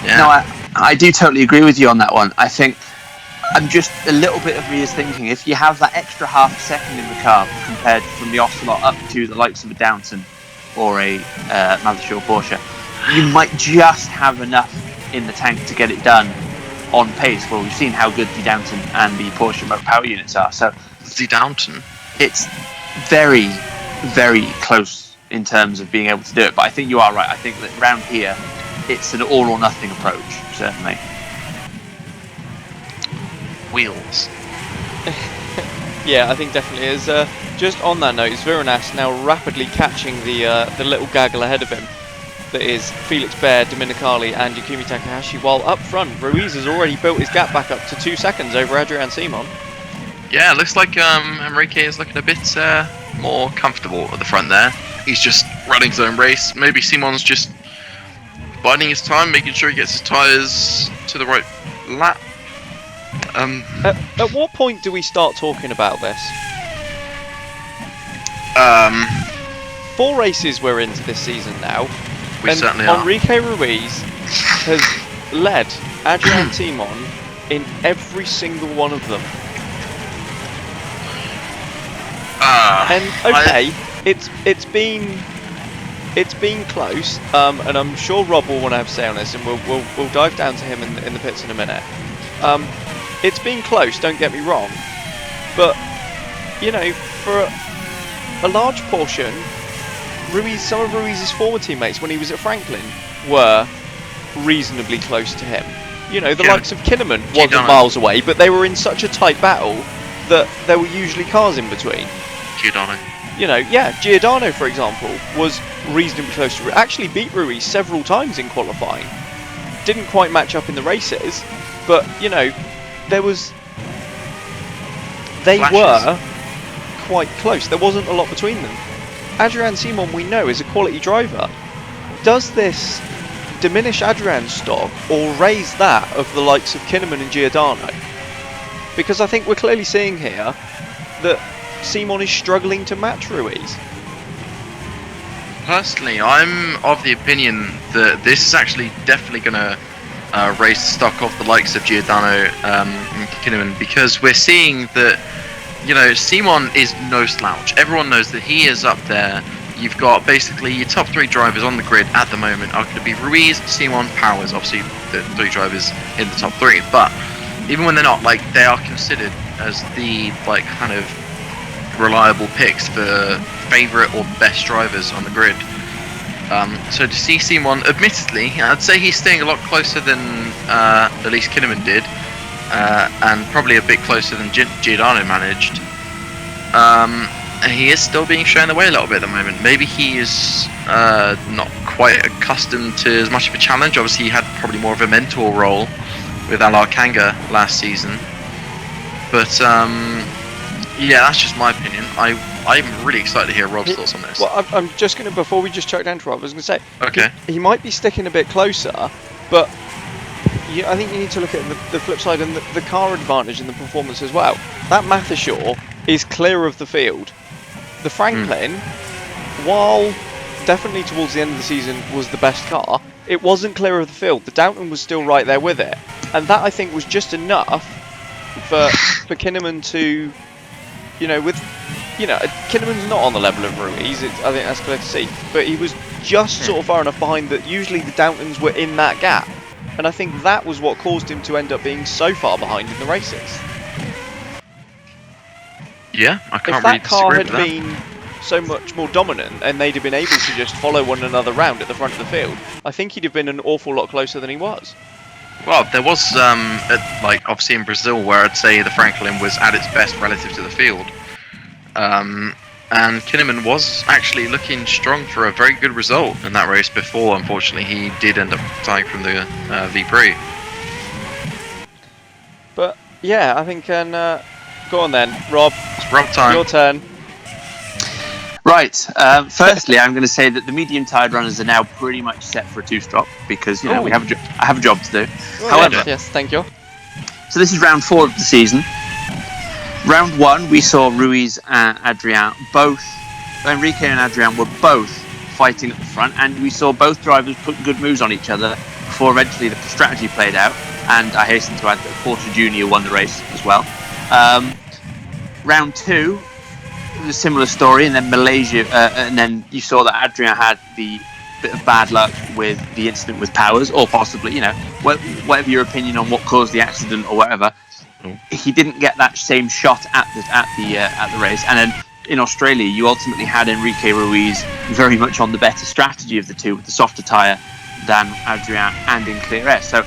Yeah. No, I do totally agree with you on that one. I think I'm just a little bit of me is thinking if you have that extra half a second in the car compared from the Ocelot up to the likes of a Downton or a Mothershore Porsche, you might just have enough in the tank to get it done on pace. Well, we've seen how good the Downton and the Porsche motor power units are, so The Downton. it's very, very close in terms of being able to do it. But I think you are right. I think that round here, it's an all or nothing approach, certainly. Wheels. Yeah, I think definitely is. Just on that note, Zveranas now rapidly catching the little gaggle ahead of him. That is Felix Baer, Dominicali and Yukimi Takahashi, while up front, Ruiz has already built his gap back up to 2 seconds over Adrian Simon. Yeah, it looks like Enrique is looking a bit more comfortable at the front there. He's just running his own race. Maybe Simon's just biding his time, making sure he gets his tyres to the right lap. At what point do we start talking about this? 4 races we're into this season now. We and certainly are. Enrique Ruiz has led Adrian Simon in every single one of them. And okay, it's been close, and I'm sure Rob will want to have a say on this, and we'll dive down to him in the pits in a minute. It's been close, don't get me wrong, but you know, for a large portion, some of Ruiz's former teammates when he was at Franklin were reasonably close to him. You know, the likes of Kinnaman wasn't miles away, but they were in such a tight battle that there were usually cars in between. Giordano. You know, yeah, Giordano, for example, was reasonably close to... Actually beat Ruiz several times in qualifying. Didn't quite match up in the races, but, you know, they were quite close. There wasn't a lot between them. Adrian Simon, we know, is a quality driver. Does this diminish Adrian's stock or raise that of the likes of Kinnaman and Giordano? Because I think we're clearly seeing here that Simon is struggling to match Ruiz. Personally, I'm of the opinion that this is actually definitely going to raise the stock of the likes of Giordano and Kinnaman, because we're seeing that, you know, Simon is no slouch. Everyone knows that he is up there. You've got basically your top 3 drivers on the grid at the moment are going to be Ruiz, Simon, Powers, obviously the 3 drivers in the top 3, but even when they're not, like, they are considered as the, like, kind of reliable picks for favourite or best drivers on the grid. So to see Simon, admittedly, I'd say he's staying a lot closer than at least Kinnaman did, and probably a bit closer than Giordano managed. He is still being shown the way a little bit at the moment. Maybe he is not quite accustomed to as much of a challenge. Obviously, he had probably more of a mentor role with Alar Kanga last season. But yeah, that's just my opinion. I'm really excited to hear Rob's thoughts on this. Well, I'm just going to, before we just chuck down to Rob, I was going to say, okay, he might be sticking a bit closer, but I think you need to look at the flip side and the car advantage and the performance as well. That Mothershore is clear of the field. The Franklin, while definitely towards the end of the season was the best car, it wasn't clear of the field. The Downton was still right there with it, and that I think was just enough for Kinnaman to, you know, Kinnaman's not on the level of Ruiz. I think that's clear to see, but he was just sort of far enough behind that usually the Downtons were in that gap, and I think that was what caused him to end up being so far behind in the races. Yeah, I can't if that really car disagree had with that. been so much more dominant and they'd have been able to just follow one another round at the front of the field, I think he'd have been an awful lot closer than he was. Well, there was, like, obviously in Brazil, where I'd say the Franklin was at its best relative to the field. And Kinnaman was actually looking strong for a very good result in that race before, unfortunately, he did end up dying from the V-Prix. But, yeah, I think, go on then, Rob. It's Rob time. Your turn. Right. Firstly, I'm going to say that the medium-tired runners are now pretty much set for a 2-stop because, you know, I have a job to do. Oh, However, yes, thank you. so this is round 4 of the season. Round 1, we saw Ruiz and Adrian Enrique and Adrian were both fighting at the front, and we saw both drivers put good moves on each other before eventually the strategy played out. And I hasten to add that Porter Jr. won the race as well. Round 2, a similar story, and then Malaysia, and then you saw that Adrian had the bit of bad luck with the incident with Powers, or possibly, whatever your opinion on what caused the accident or whatever, he didn't get that same shot at the race. And then in Australia, you ultimately had Enrique Ruiz very much on the better strategy of the two, with the softer tyre than Adrian and in Clear Air. So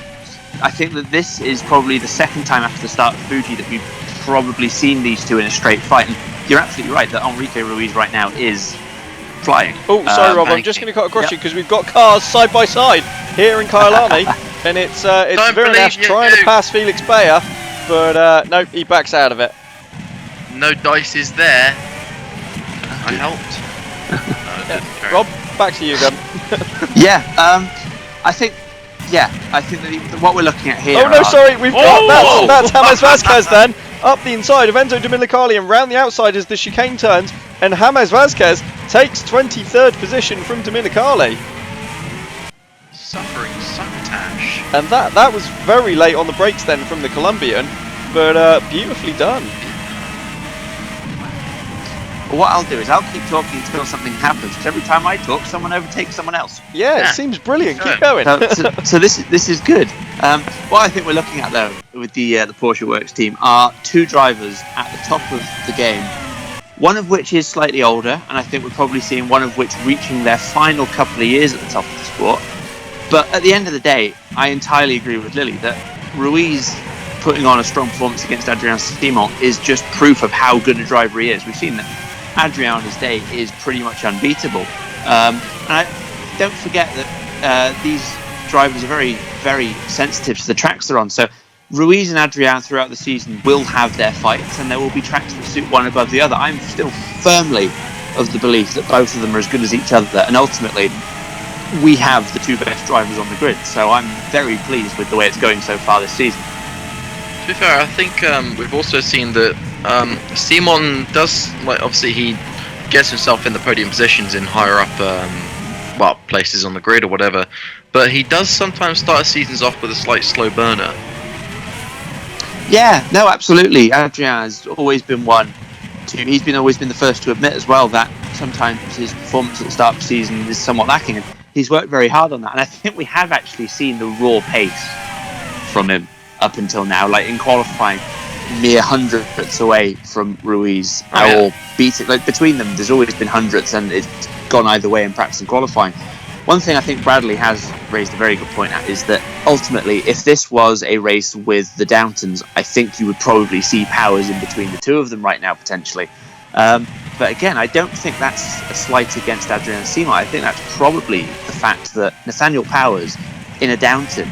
I think that this is probably the second time after the start of Fuji that we've probably seen these two in a straight fight. And you're absolutely right that Enrique Ruiz right now is flying. Oh, sorry, Rob, I'm just going to cut across you because we've got cars side by side here in Kyalami, and it's Viranas trying to pass Felix Bayer, but no, he backs out of it. No dice is there. I helped. Rob, back to you then. I think that what we're looking at here. Oh no, sorry, we've got that's James Vasquez then up the inside of Enzo Dominicali and round the outside as the chicane turns, and James Vasquez takes 23rd position from Dominicali. Suffering succotash. And that was very late on the brakes then from the Colombian, but beautifully done. What I'll do is I'll keep talking until something happens, because every time I talk, someone overtakes someone else. Yeah, it seems brilliant. Keep going. So this is good. What I think we're looking at though with the Porsche Works team are two drivers at the top of the game. One of which is slightly older, and I think we're probably seeing one of which reaching their final couple of years at the top of the sport. But at the end of the day, I entirely agree with Lilly that Ruiz putting on a strong performance against Adrian Simon is just proof of how good a driver he is. We've seen that Adrian on his day is pretty much unbeatable. And don't forget that these drivers are very, very sensitive to the tracks they're on. So Ruiz and Adrian throughout the season will have their fights, and there will be tracks that suit one above the other. I'm still firmly of the belief that both of them are as good as each other, and ultimately we have the two best drivers on the grid. So I'm very pleased with the way it's going so far this season. To be fair, I think we've also seen that Simon does, obviously he gets himself in the podium positions in higher up places on the grid or whatever, but he does sometimes start his seasons off with a slight slow burner. Yeah, no, absolutely. Adrian has always been he's always been the first to admit as well that sometimes his performance at the start of the season is somewhat lacking, and he's worked very hard on that. And I think we have actually seen the raw pace from him up until now, like in qualifying, mere hundredths away from Ruiz. Beat it, like between them there's always been hundredths, and it's gone either way in practice and qualifying. One thing I think Bradley has raised a very good point at is that ultimately, if this was a race with the Downtons, I think you would probably see Powers in between the two of them right now, potentially. But again, I don't think that's a slight against Adrian Simon. I think that's probably the fact that Nathaniel Powers in a Downton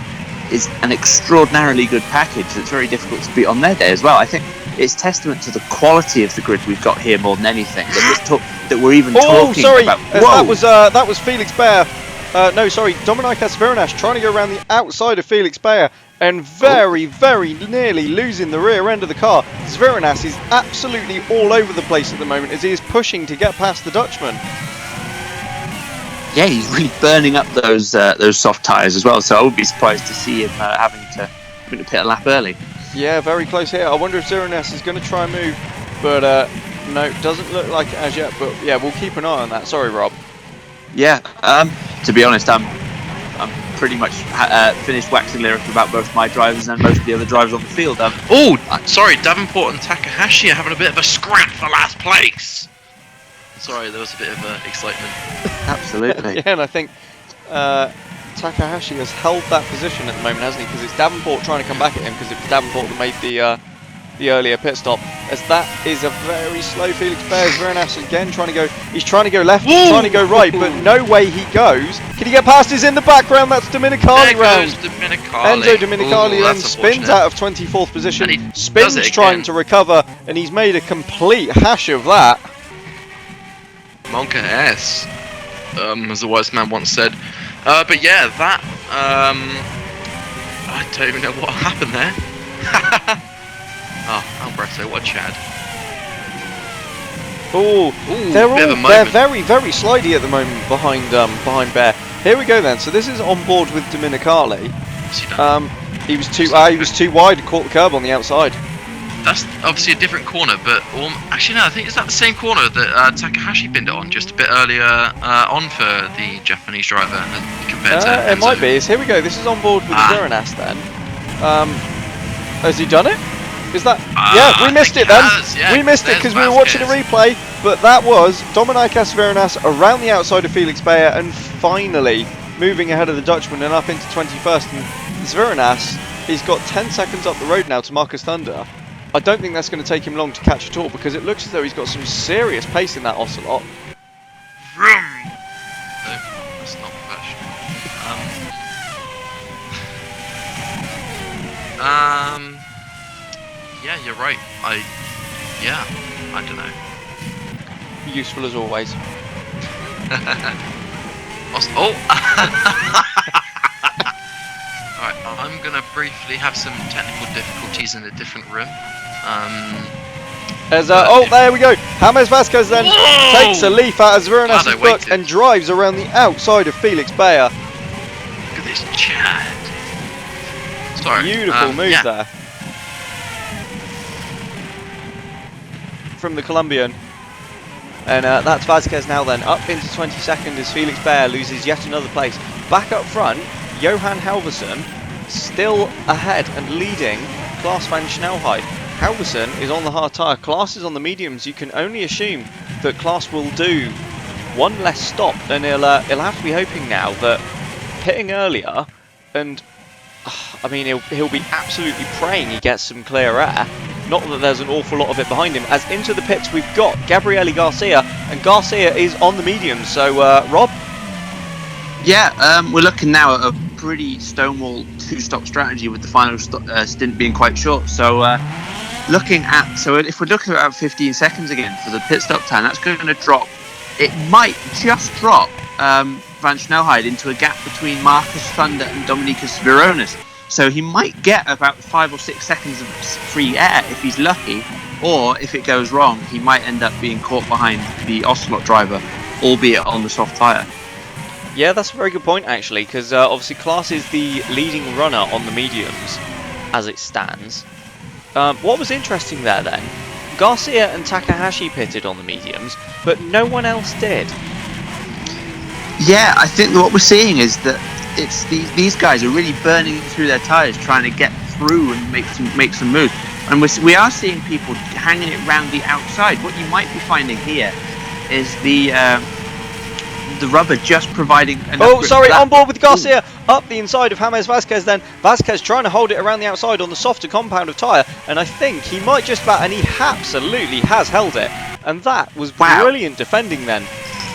is an extraordinarily good package that's very difficult to beat on their day as well. I think it's testament to the quality of the grid we've got here more than anything that we're even talking about. That was Felix Bayer. Dominicas Viranas trying to go around the outside of Felix Bayer and very, very nearly losing the rear end of the car. Viranas is absolutely all over the place at the moment as he is pushing to get past the Dutchman. Yeah, he's really burning up those soft tyres as well, so I would be surprised to see him having to pit a lap early. Yeah, very close here. I wonder if Viranas is going to try and move, but no, doesn't look like it as yet, but yeah, we'll keep an eye on that. Sorry, Rob. Yeah, to be honest, I'm pretty much finished waxing lyrical about both my drivers and most of the other drivers on the field. Sorry, Davenport and Takahashi are having a bit of a scrap for last place. Sorry, there was a bit of excitement. Absolutely. Yeah, and I think Takahashi has held that position at the moment, hasn't he? Because it's Davenport trying to come back at him, because it's Davenport that made the earlier pit stop. As that is a very slow Felix Bayer. Viranas again he's trying to go left, he's trying to go right, but no way he goes. Can he get past? He's in the background. That's Dominicali round. Enzo Dominicali then spins out of 24th position. Spins trying to recover, and he's made a complete hash of that. Monka S, as the wise man once said. But yeah, that I don't even know what happened there. Oh, Alberto, what a Chad. Oh, they're very, very slidey at the moment behind Bear. Here we go then. So this is on board with Dominicali. He was too wide, caught the curb on the outside. That's obviously a different corner, but actually no, I think is that the same corner that Takahashi pinned it on just a bit earlier on for the Japanese driver compared to Enzo. It might be. So here we go. This is on board with Veranas then. Has he done it? Is that? Yeah, we missed it then. Yeah, we missed it because we were watching a replay. But that was Dominicas Veranas around the outside of Felix Bayer and finally moving ahead of the Dutchman and up into 21st. And Veranas, he's got 10 seconds up the road now to Marcus Thunder. I don't think that's going to take him long to catch at all because it looks as though he's got some serious pace in that Ocelot. Vroom. No, that's not professional. Yeah, you're right. I don't know. Useful as always. Alright, I'm gonna briefly have some technical difficulties in a different room. There we go. James Vasquez then takes a leaf out of Veranas' book and drives around the outside of Felix Bayer. Look at this Chad. Sorry. Beautiful move there from the Colombian. And that's Vasquez now then up into 22nd as Felix Bayer loses yet another place. Back up front, Johan Halverson still ahead and leading Klaas van Snelheid. Halverson is on the hard tyre, Klaas is on the mediums. You can only assume that Klaas will do one less stop, and he'll have to be hoping now that pitting earlier, and I mean he'll be absolutely praying he gets some clear air. Not that there's an awful lot of it behind him. As into the pits we've got Gabriele Garcia, and Garcia is on the mediums. So Rob? Yeah, we're looking now at a pretty stonewall two-stop strategy with the final stint being quite short. So if we're looking at about 15 seconds again for the pit stop time, that's going to drop. It might just drop Van Snelheid into a gap between Marcus Thunder and Dominicas Veranas. So he might get about 5 or 6 seconds of free air if he's lucky, or if it goes wrong, he might end up being caught behind the Ocelot driver, albeit on the soft tyre. Yeah, that's a very good point actually, because obviously Klaas is the leading runner on the mediums as it stands. What was interesting there then, Garcia and Takahashi pitted on the mediums, but no one else did. Yeah, I think what we're seeing is that it's these guys are really burning through their tyres, trying to get through and make some moves. And we are seeing people hanging it round the outside. What you might be finding here is the rubber just providing enough on board with Garcia. Up the inside of James Vasquez then. Vasquez trying to hold it around the outside on the softer compound of tyre, and I think he might just about, and he absolutely has held it. And that was brilliant defending then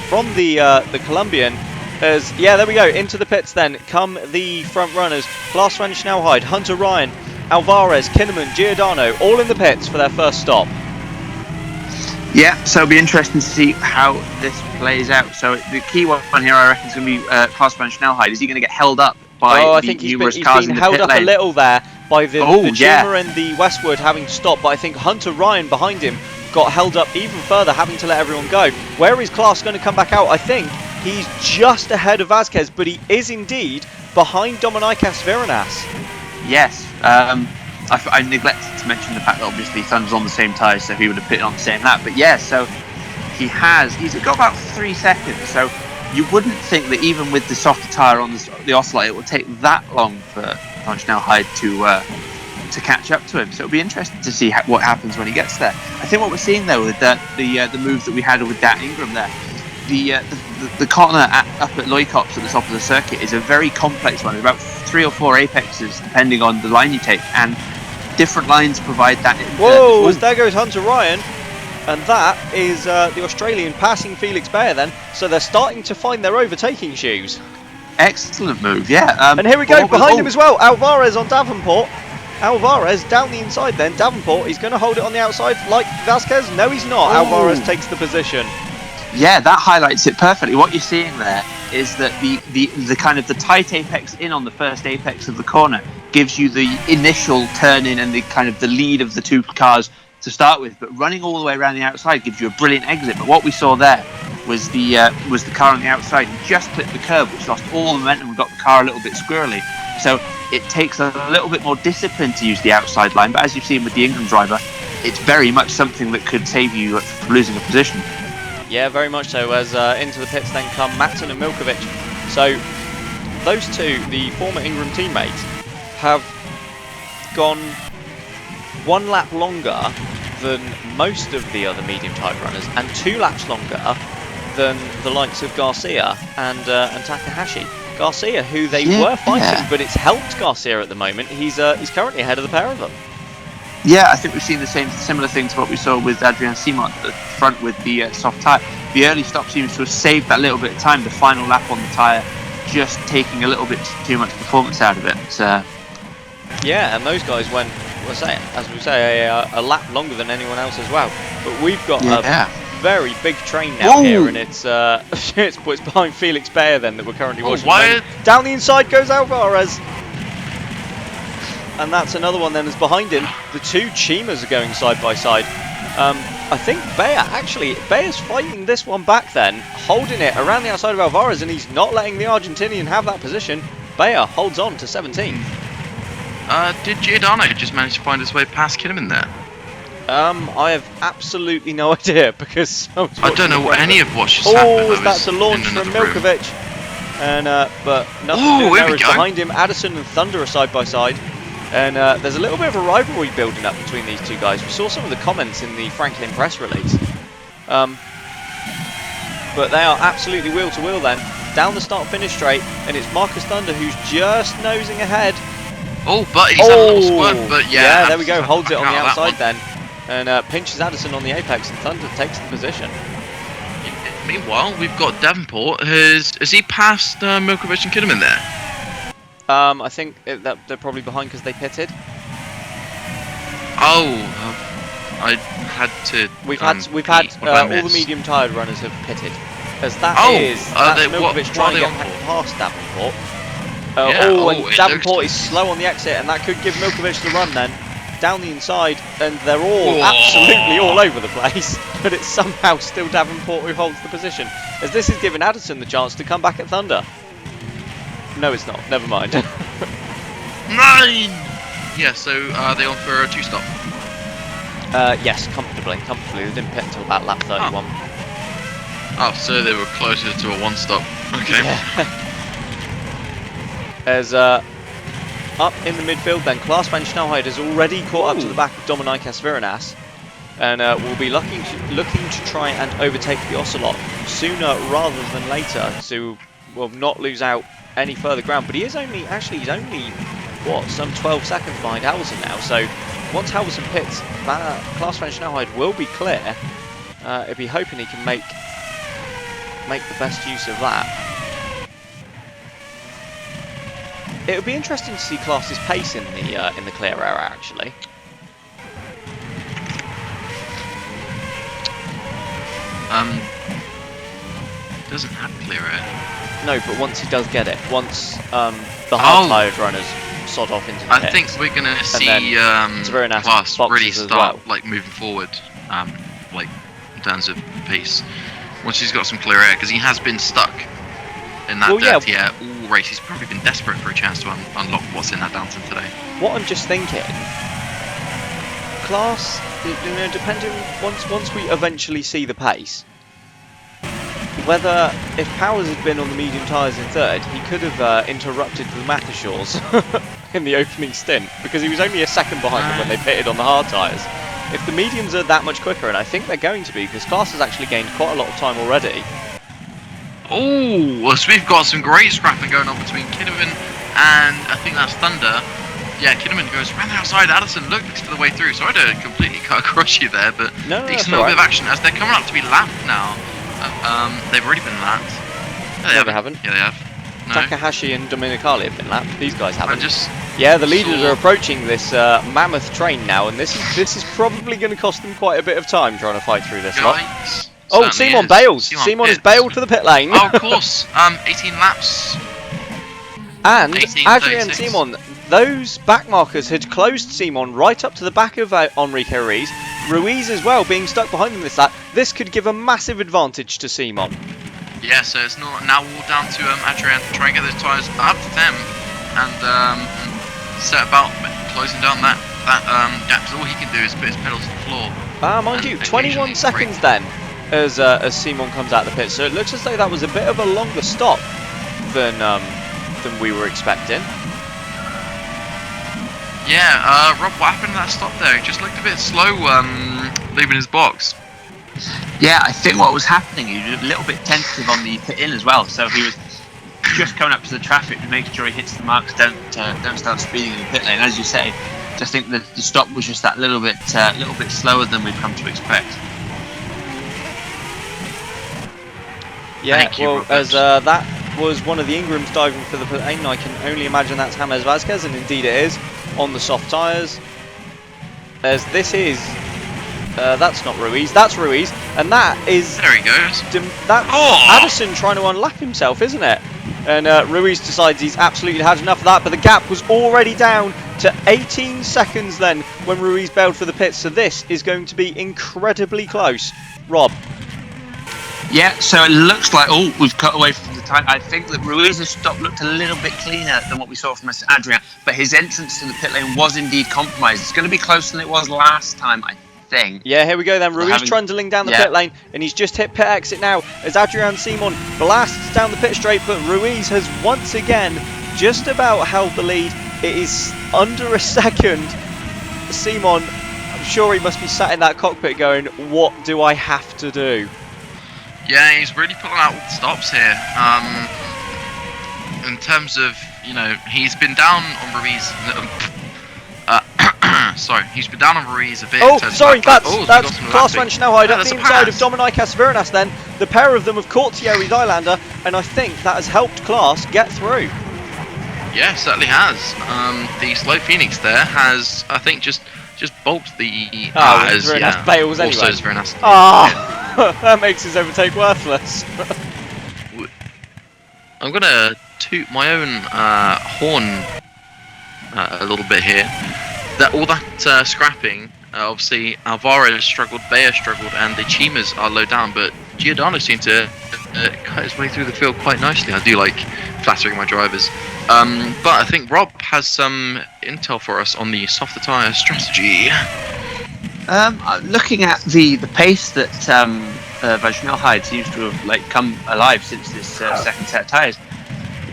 from the Colombian. There we go, into the pits then come the front runners, Klaas van Snelheid, Hunter Ryan, Alvarez, Kinnaman, Giordano, all in the pits for their first stop. Yeah, so it'll be interesting to see how this plays out. So the key one here, I reckon, is going to be Klaas van Snelheid. Is he going to get held up by numerous cars in the pit lane? He's been held up a little there by the Juma and the Westwood having to stop, but I think Hunter Ryan behind him got held up even further, having to let everyone go. Where is Klaas going to come back out? I think he's just ahead of Vasquez, but he is indeed behind Dominicas Veranas. Yes, I neglected to mention the fact that obviously Thunder's on the same tyres, so he would have pitted on the same lap. But yeah, so he's got about 3 seconds. So you wouldn't think that even with the softer tyre on the Ocelot, it will take that long for Van Snelheid to catch up to him. So it'll be interesting to see what happens when he gets there. I think what we're seeing though with the move that we had with Dat Ingram there, the corner up at Loikops at the top of the circuit is a very complex one. There's about 3 or 4 apexes depending on the line you take, and different lines provide that. There goes Hunter Ryan, and that is the Australian passing Felix Bayer then. So they're starting to find their overtaking shoes. Excellent move, yeah. And here we go, behind him as well, Alvarez on Davenport. Alvarez down the inside then. Davenport, he's going to hold it on the outside like Vasquez. No, he's not. Alvarez takes the position. Yeah, that highlights it perfectly. What you're seeing there is that the kind of the tight apex in on the first apex of the corner gives you the initial turn in and the kind of the lead of the two cars to start with, but running all the way around the outside gives you a brilliant exit. But what we saw there was the car on the outside just clipped the curb, which lost all the momentum and got the car a little bit squirrely. So it takes a little bit more discipline to use the outside line, but as you've seen with the Ingram driver, it's very much something that could save you from losing a position. Yeah, very much so, as into the pits then come Matten and Milkovic. So those two, the former Ingram teammates, have gone 1 lap longer than most of the other medium tyre runners and 2 laps longer than the likes of Garcia and Takahashi. Garcia, who they were fighting, but it's helped Garcia at the moment. He's currently ahead of the pair of them. Yeah, I think we've seen the similar thing to what we saw with Adrian Simon at the front with the soft tyre. The early stop seems to have saved that little bit of time. The final lap on the tyre just taking a little bit too much performance out of it. Yeah, and those guys went, as we say, a lap longer than anyone else as well. But we've got a very big train now here, and it's behind Felix Bayer then that we're currently watching. Down the inside goes Alvarez, and that's another one then is behind him. The two Chimas are going side by side. I think Bayer's fighting this one back then, holding it around the outside of Alvarez, and he's not letting the Argentinian have that position. Bayer holds on to 17th. Did Giordano just manage to find his way past Kinnaman there? I have absolutely no idea, because I don't know any of what just happened. Oh, that's a launch from Milkovic, and but nothing there is behind him. Addison and Thunder are side by side, and there's a little bit of a rivalry building up between these two guys. We saw some of the comments in the Franklin press release, but they are absolutely wheel to wheel then down the start-finish straight, and it's Marcus Thunder who's just nosing ahead. Oh, but he's had a little swerve, but yeah, there we go, holds it on the outside then, and pinches Addison on the apex, and Thunder takes the position. Meanwhile, we've got Davenport. Has he passed Milkovic and Kinnaman there? I think that they're probably behind because they pitted. Oh, I had to. We've had all the medium tired runners have pitted, as Milkovic trying to get past Davenport. And Davenport is slow on the exit, and that could give Milkovic the run then down the inside, and they're all absolutely all over the place, but it's somehow still Davenport who holds the position, as this is giving Addison the chance to come back at Thunder. No, it's not. Never mind. 9! Yeah, so are they on for a 2-stop? Yes, comfortably. They didn't pit until about lap 31. Oh, so they were closer to a 1-stop. Okay. Yeah. As up in the midfield then, Klaas van Snelheid has already caught up to the back of Dominicas Viranas, and will be looking to try and overtake the Ocelot sooner rather than later to not lose out any further ground. But he's only some 12 seconds behind Halverson now, so once Halverson pits, Klaas van Snelheid will be clear. He'll be hoping he can make the best use of that. It would be interesting to see Klaas's pace in the clear air actually. Doesn't have clear air. No, but once he does get it, once the hard-tired runners sod off into the pits, I think we're going to see Klaas really start moving forward, like in terms of pace, once he's got some clear air, because he has been stuck in that dirty air all race. He's probably been desperate for a chance to unlock what's in that Downton today. What I'm just thinking, Klaas, depending once we eventually see the pace, whether if Powers had been on the medium tyres in third, he could have interrupted the Mattershaw's in the opening stint, because he was only a second behind them when they pitted on the hard tyres. If the mediums are that much quicker, and I think they're going to be, because Klaas has actually gained quite a lot of time already. Oh, so we've got some great scrapping going on between Kinnaman and I think that's Thunder. Yeah, Kinnaman goes around the outside. Addison looks for the way through. Sorry to completely cut across you there, but decent little bit of action as they're coming up to be lapped now. They've already been lapped. No, they haven't. Yeah, they have. No. Takahashi and Dominicali have been lapped. These guys haven't. Yeah, the leaders are approaching this mammoth train now, and this is probably going to cost them quite a bit of time trying to fight through this lot. Oh, Simon bails. Simon has bailed for the pit lane. Oh, of course. 18 laps. And 18, Adrian 36. Simon, those back markers had closed Simon right up to the back of Enrique Ruiz. Ruiz as well being stuck behind them this lap. This could give a massive advantage to Simon. Yeah, so it's not now all down to Adrian to try and get those tyres up to them and set about closing down that gap. So all he can do is put his pedals to the floor. Mind you, 21 seconds then as Simon comes out of the pit. So it looks as though that was a bit of a longer stop than we were expecting. Yeah, Rob, what happened to that stop there? He just looked a bit slow leaving his box. Yeah, I think what was happening, he was a little bit tentative on the pit in as well. So he was just coming up to the traffic to make sure he hits the marks, don't start speeding in the pit lane. As you say, just think that the stop was just that little bit slower than we've come to expect. Yeah, Thank you, well, Robert. as that was one of the Ingrams diving for the pit lane, I can only imagine that's James Vasquez, and indeed it is, on the soft tyres. As this is, that's not Ruiz, that's Ruiz, and that is... There he goes. That's Oh! Addison trying to unlap himself, isn't it? And Ruiz decides he's absolutely had enough of that, but the gap was already down to 18 seconds then when Ruiz bailed for the pits, so this is going to be incredibly close. Rob? Yeah, so it looks like, we've cut away from the time. I think that Ruiz's stop looked a little bit cleaner than what we saw from Mr. Adrian, but his entrance to the pit lane was indeed compromised. It's going to be closer than it was last time, I think. Yeah, here we go then. Ruiz trundling down the pit lane, and he's just hit pit exit now as Adrian Simon blasts down the pit straight, but Ruiz has once again just about held the lead. It is under a second. Simon, I'm sure he must be sat in that cockpit going, what do I have to do? Yeah, he's really pulling out all the stops here. In terms of, he's been down on Ruiz. Sorry, he's been down on Ruiz a bit. Oh, sorry, that's Klaas van Snelheid Yeah, up that's the a inside of pass. Dominic Casvernas then. The pair of them have caught Thierry Highlander, and I think that has helped Klaas get through. Yeah, certainly has. The slow Phoenix there has, I think, just bolted the... Zverinas bails anyway. Also Zverinas. That makes his overtake worthless. I'm going to toot my own horn a little bit here. All that scrapping, obviously Alvaro struggled, Bayer struggled, and the Chimas are low down, but Giordano seemed to cut his way through the field quite nicely. I do like flattering my drivers. But I think Rob has some intel for us on the softer tyre strategy. Looking at the pace that Van Snelheid seems to have come alive since this second set of tyres,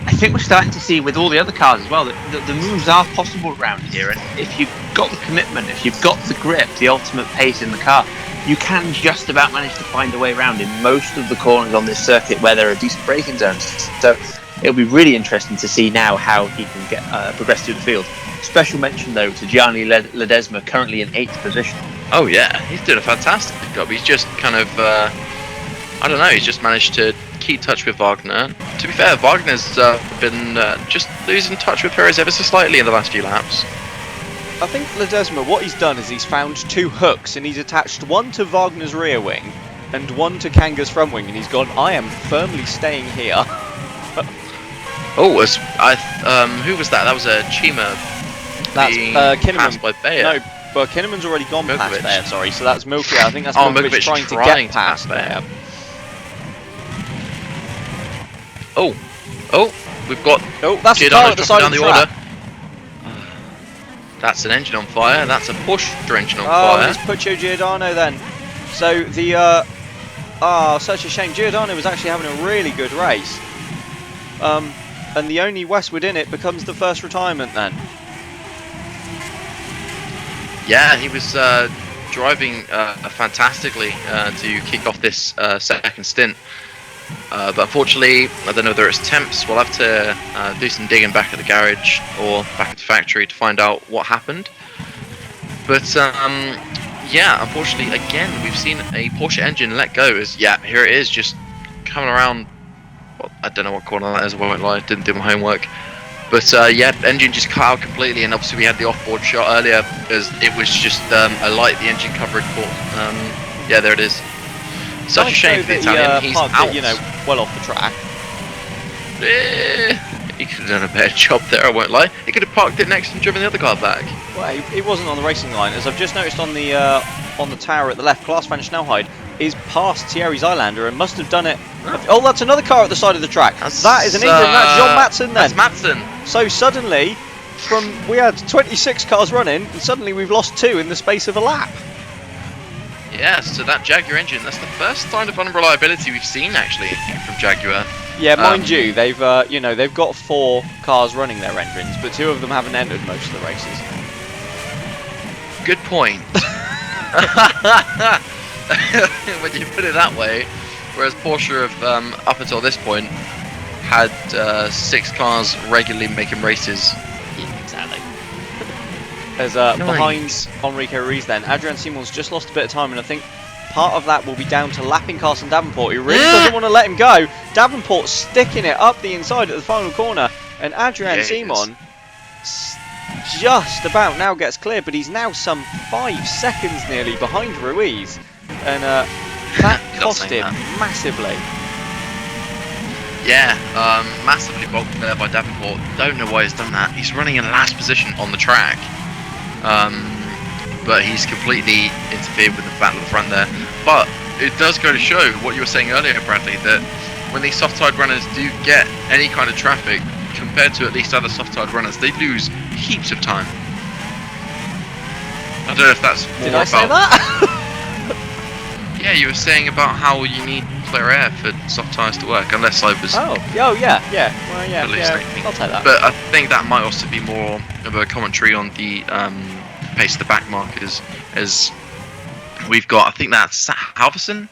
I think we're starting to see with all the other cars as well that the moves are possible around here, and if you've got the commitment, if you've got the grip, the ultimate pace in the car, you can just about manage to find a way around in most of the corners on this circuit where there are decent braking zones. So it'll be really interesting to see now how he can get progress through the field. Special mention though to Gianni Ledesma, currently in 8th position. Oh yeah, he's doing a fantastic job. He's just kind of, I don't know, he's just managed to keep touch with Wagner. To be fair, Wagner's been just losing touch with Perez ever so slightly in the last few laps. I think Ledesma, what he's done is he's found 2 hooks, and he's attached one to Wagner's rear wing and one to Kanga's front wing, and he's gone, I am firmly staying here. Oh, who was that? That was a Chima. That's Kinnaman. Passed by Bayer. No, but Kinnaman's already gone past Milkovic. Bayer, sorry, so that's Milkovic. I think that's Milkovic Milkovic trying to trying get to pass past Bayer. Oh, we've got that's the car at the side of the track. That's an engine on fire. That's a Porsche engine on Oh, fire. it's Puccio Giordano then. So such a shame. Giordano was actually having a really good race. And the only Westwood in it becomes the first retirement then. Yeah, he was driving fantastically to kick off this second stint. But unfortunately, I don't know whether it's temps. We'll have to do some digging back at the garage or back at the factory to find out what happened. But yeah, unfortunately, again, we've seen a Porsche engine let go. Here it is, just coming around. Well, I don't know what corner that is, I won't lie, didn't do my homework. But yeah, engine just cut out completely, and obviously we had the off-board shot earlier, as it was just a light, the engine cover had caught. Yeah, there it is. Such a shame for the Italian. He's out. Well off the track. He could have done a better job there, I won't lie. He could have parked it next and driven the other car back. Well, it wasn't on the racing line, as I've just noticed on the tower at the left. Klaus van Snelheid is past Thierry Zylander and must have done it. Oh, that's another car at the side of the track. That is an England. That's John Matson then. That's Matson. So suddenly, we had 26 cars running, and suddenly we've lost 2 in the space of a lap. Yeah, so that Jaguar engine, that's the first sign of unreliability we've seen actually from Jaguar. Yeah, mind you, they've they've got 4 cars running their engines, but 2 of them haven't entered most of the races. Good point. When you put it that way, whereas Porsche have up until this point had 6 cars regularly making races. Yeah, exactly. There's behind Enrico Ruiz then, Adrian Simon's just lost a bit of time, and I think part of that will be down to lapping Carson Davenport. He really doesn't want to let him go. Davenport sticking it up the inside at the final corner, and Adrian Simon just about now gets clear, but he's now some 5 seconds nearly behind Ruiz, and that cost him massively. Yeah, massively bogged there by Davenport. Don't know why he's done that. He's running in last position on the track. But he's completely interfered with the battle at the front there. But it does go to show what you were saying earlier, Bradley, that when these soft-tide runners do get any kind of traffic, compared to at least other soft-tide runners, they lose heaps of time. I don't know if that's more Did I say that? Yeah, you were saying about how you need clear air for soft tyres to work, unless I was... Oh, yeah. Well, yeah, I'll take that. But I think that might also be more of a commentary on the pace of the back markers, as we've got, I think that's Halverson?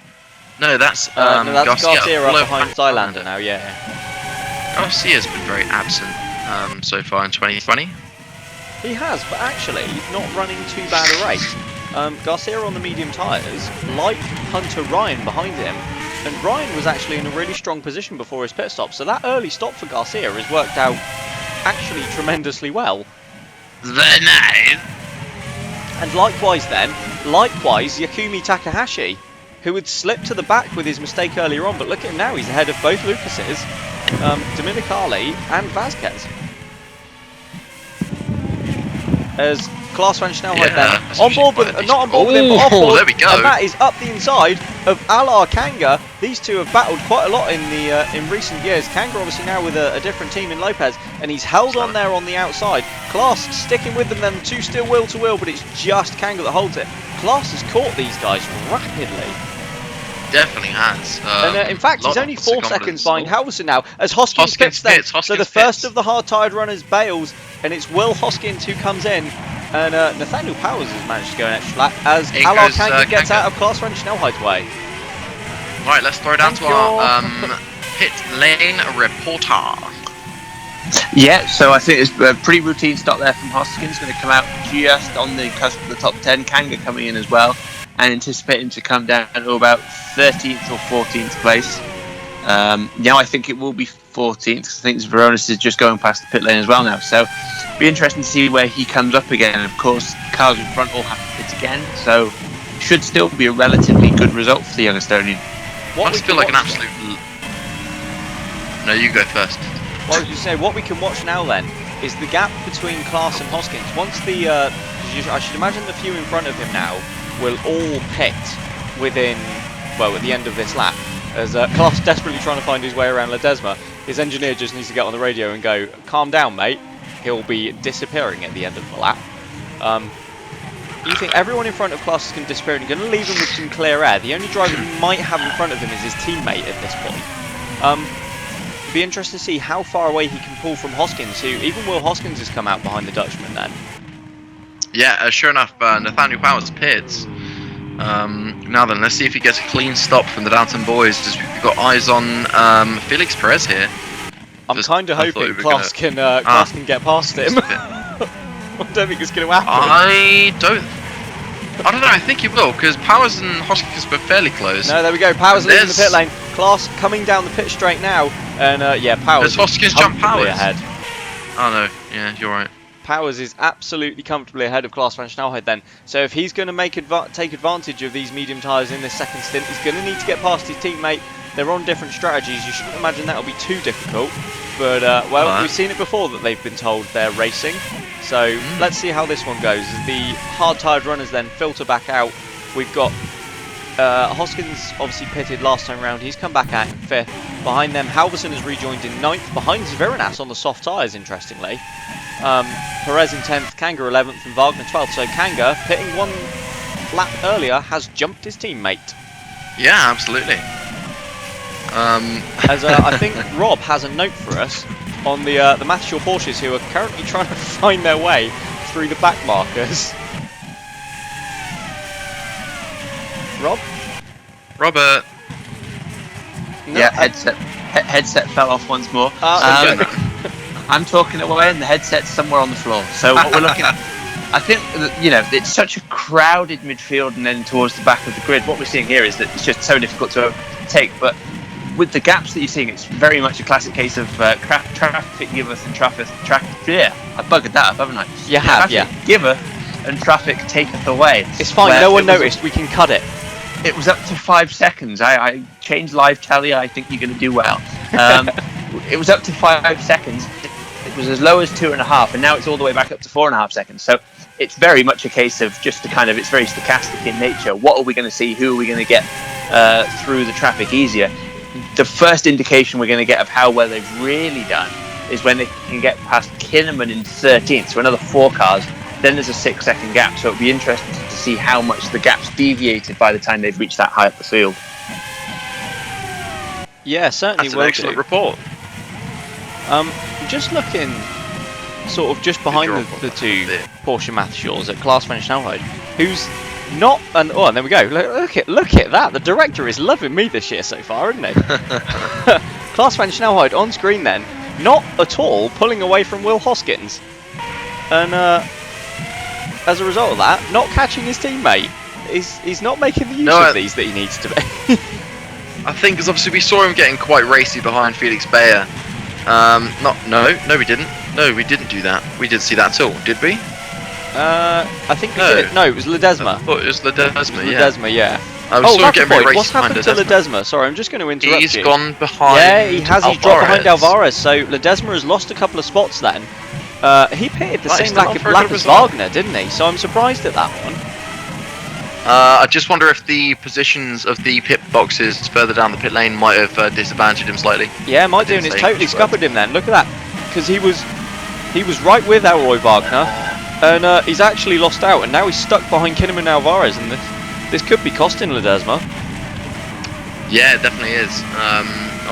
No, that's Garcia up behind Zylander now, yeah. Garcia's been very absent so far in 2020. He has, but actually not running too bad a race. Garcia on the medium tyres, like Hunter Ryan behind him, and Ryan was actually in a really strong position before his pit stop, so that early stop for Garcia has worked out actually tremendously well. Very nice. And likewise Yakumi Takahashi, who had slipped to the back with his mistake earlier on, but look at him now, he's ahead of both Lucas's, Dominicali and Vasquez. As Klaus van Snelheid then on board with, not on board with him, but off board, there we go. And that is up the inside of Alar Kanga. These two have battled quite a lot in recent years. Kanga obviously now with a different team in Lopez, and he's held on there on the outside. Klaus sticking with them, then 2 still wheel to wheel, but it's just Kanga that holds it. Klaus has caught these guys rapidly. Definitely has. And in fact, he's only 4 seconds behind Halverson now, as Hoskins pits then. So the first of the hard-tired runners bails, and it's Will Hoskins who comes in. And Nathaniel Powers has managed to go an extra lap as Alar Kanga gets out of Klaus van Snelheid's way. Right, let's throw down to our pit lane reporter. Yeah, so I think it's a pretty routine stop there from Hoskins. Going to come out just on the cusp of the top 10. Kanga coming in as well, and anticipating to come down to about 13th or 14th place. Now I think it will be 14th, because I think Veronis is just going past the pit lane as well now. So be interesting to see where he comes up again. And of course, cars in front all have to pit again, so should still be a relatively good result for the young Estonian. I just feel like an absolute... No, you go first. Well, I was going to say, what we can watch now then is the gap between Klaus and Hoskins. Once the, I should imagine the few in front of him now will all pit within, well, at the end of this lap. As Klaus desperately trying to find his way around Ledesma, his engineer just needs to get on the radio and go, calm down, mate. He'll be disappearing at the end of the lap. You think everyone in front of Klaus is going to disappear and you're going to leave him with some clear air. The only driver he might have in front of him is his teammate at this point. It'd be interesting to see how far away he can pull from Hoskins, who even Will Hoskins has come out behind the Dutchman then. Yeah, sure enough, Nathaniel Powers pits. Now then, let's see if he gets a clean stop from the Downton boys, as we've got eyes on Felix Perez here. I'm kind of hoping Klaus can get past him. I don't think it's going to happen. I don't know, I think he will, because Powers and Hoskins were fairly close. No, there we go, Powers leaving the pit lane. Klaus coming down the pit straight now, and Powers is Hoskins jump Powers ahead. Oh no, yeah, you're right. Powers is absolutely comfortably ahead of Klaus van Snelheid then. So if he's going to take advantage of these medium tyres in this second stint, he's going to need to get past his teammate. They're on different strategies. You shouldn't imagine that'll be too difficult. But, well, we've seen it before that they've been told they're racing. So let's see how this one goes. As the hard-tired runners then filter back out, we've got Hoskins obviously pitted last time round. He's come back out in 5th. Behind them, Halverson has rejoined in 9th. Behind is Virinas on the soft tyres, interestingly. Perez in 10th, Kanga 11th, and Wagner 12th. So Kanga, pitting 1 lap earlier, has jumped his teammate. Yeah, absolutely. As I think Rob has a note for us on the Mathshaw Porsches, who are currently trying to find their way through the back markers. Rob? Robert. No, Yeah, headset fell off once more. I'm talking away and the headset's somewhere on the floor. So what we're looking at, I think, you know, it's such a crowded midfield and then towards the back of the grid. What we're seeing here is that it's just so difficult to overtake. But with the gaps that you're seeing, it's very much a classic case of traffic giveth and traffic. Yeah, I buggered that up, haven't I? You have, yeah. Giveth and traffic taketh away. It's fine. No one noticed. We can cut it. It was up to 5 seconds. I changed live tally. I think you're going to do well. It was up to 5 seconds. It was as low as 2.5, and now it's all the way back up to 4.5 seconds. So it's very much a case of just to kind of, it's very stochastic in nature. What are we going to see? Who are we going to get through the traffic easier? The first indication we're going to get of how well they've really done is when they can get past Kinnaman in 13th, so another 4 cars. Then there's a 6-second gap, so it'll be interesting to see how much the gap's deviated by the time they've reached that high up the field. Yeah, certainly. That's an excellent report. Just looking sort of just behind the 2 Porsche Mathshaws at Klaas van Snelheid, who's not and there we go. Look at that. The director is loving me this year so far, isn't he? Klaas van Snelheid on screen then, not at all pulling away from Will Hoskins, and as a result of that, not catching his teammate. He's not making the use of these that he needs to be. I think because obviously we saw him getting quite racy behind Felix Bayer. No, we didn't. No, we didn't do that. We didn't see that at all, did we? I think we did. No, it was Ledesma. I thought it was Ledesma, yeah. Ledesma, yeah. I saw him getting very racy what's happened to Ledesma? Sorry, I'm just going to interrupt you. He's gone behind. Yeah, he has. He's dropped behind Alvarez. So Ledesma has lost a couple of spots then. He pitted the same lap as Wagner, didn't he? So I'm surprised at that one. I just wonder if the positions of the pit boxes further down the pit lane might have disadvantaged him slightly. Yeah, might do, and it's totally scuppered him then. Look at that, because he was right with Elroy Wagner, and he's actually lost out, and now he's stuck behind Kinnaman and Alvarez, and this could be costing Ledesma. Yeah, it definitely is.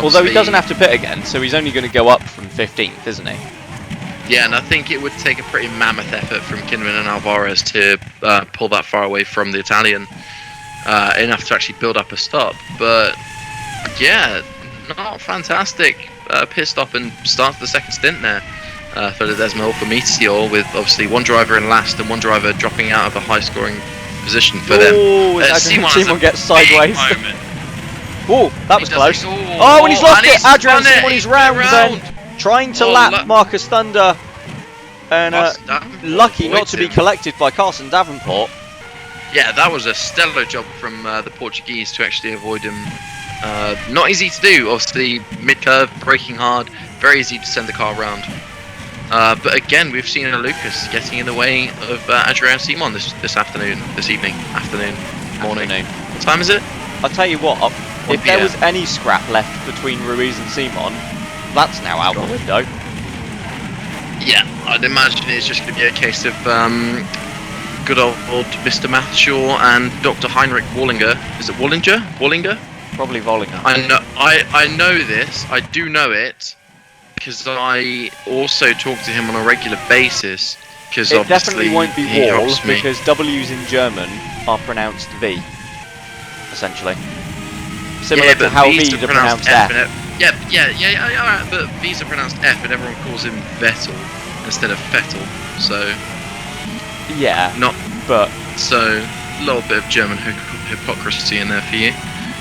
Although he doesn't have to pit again, so he's only going to go up from 15th, isn't he? Yeah, and I think it would take a pretty mammoth effort from Kinnaman and Alvarez to pull that far away from the Italian, enough to actually build up a stop. But yeah, not fantastic pit stop and start the second stint there for Ledesma for Meteor, with obviously one driver in last and one driver dropping out of a high-scoring position for them. Simon gets sideways. Oh, that was close. And he's lost it. Adrian Simon, he's round then. Trying to lap Marcus Thunder, and lucky not to be collected by Carson Davenport. Yeah, that was a stellar job from the Portuguese to actually avoid him. Not easy to do, obviously mid-curve, braking hard, very easy to send the car around. But again, we've seen Lucas getting in the way of Adrian Simon this evening, morning. What time is it? I'll tell you what, if there was any scrap left between Ruiz and Simon, that's now out the window. Yeah, I'd imagine it's just going to be a case of good old Mr. Mathshaw and Dr. Heinrich Wallinger. Is it Wallinger? Probably Wallinger. I know this. I do know it because I also talk to him on a regular basis. Because it definitely won't be Wall because W's in German are pronounced V, essentially. Similar to how V's are pronounced F. Yeah, but V's are pronounced F and everyone calls him Vettel instead of Fettel, so... Yeah, So, a little bit of German hypocrisy in there for you.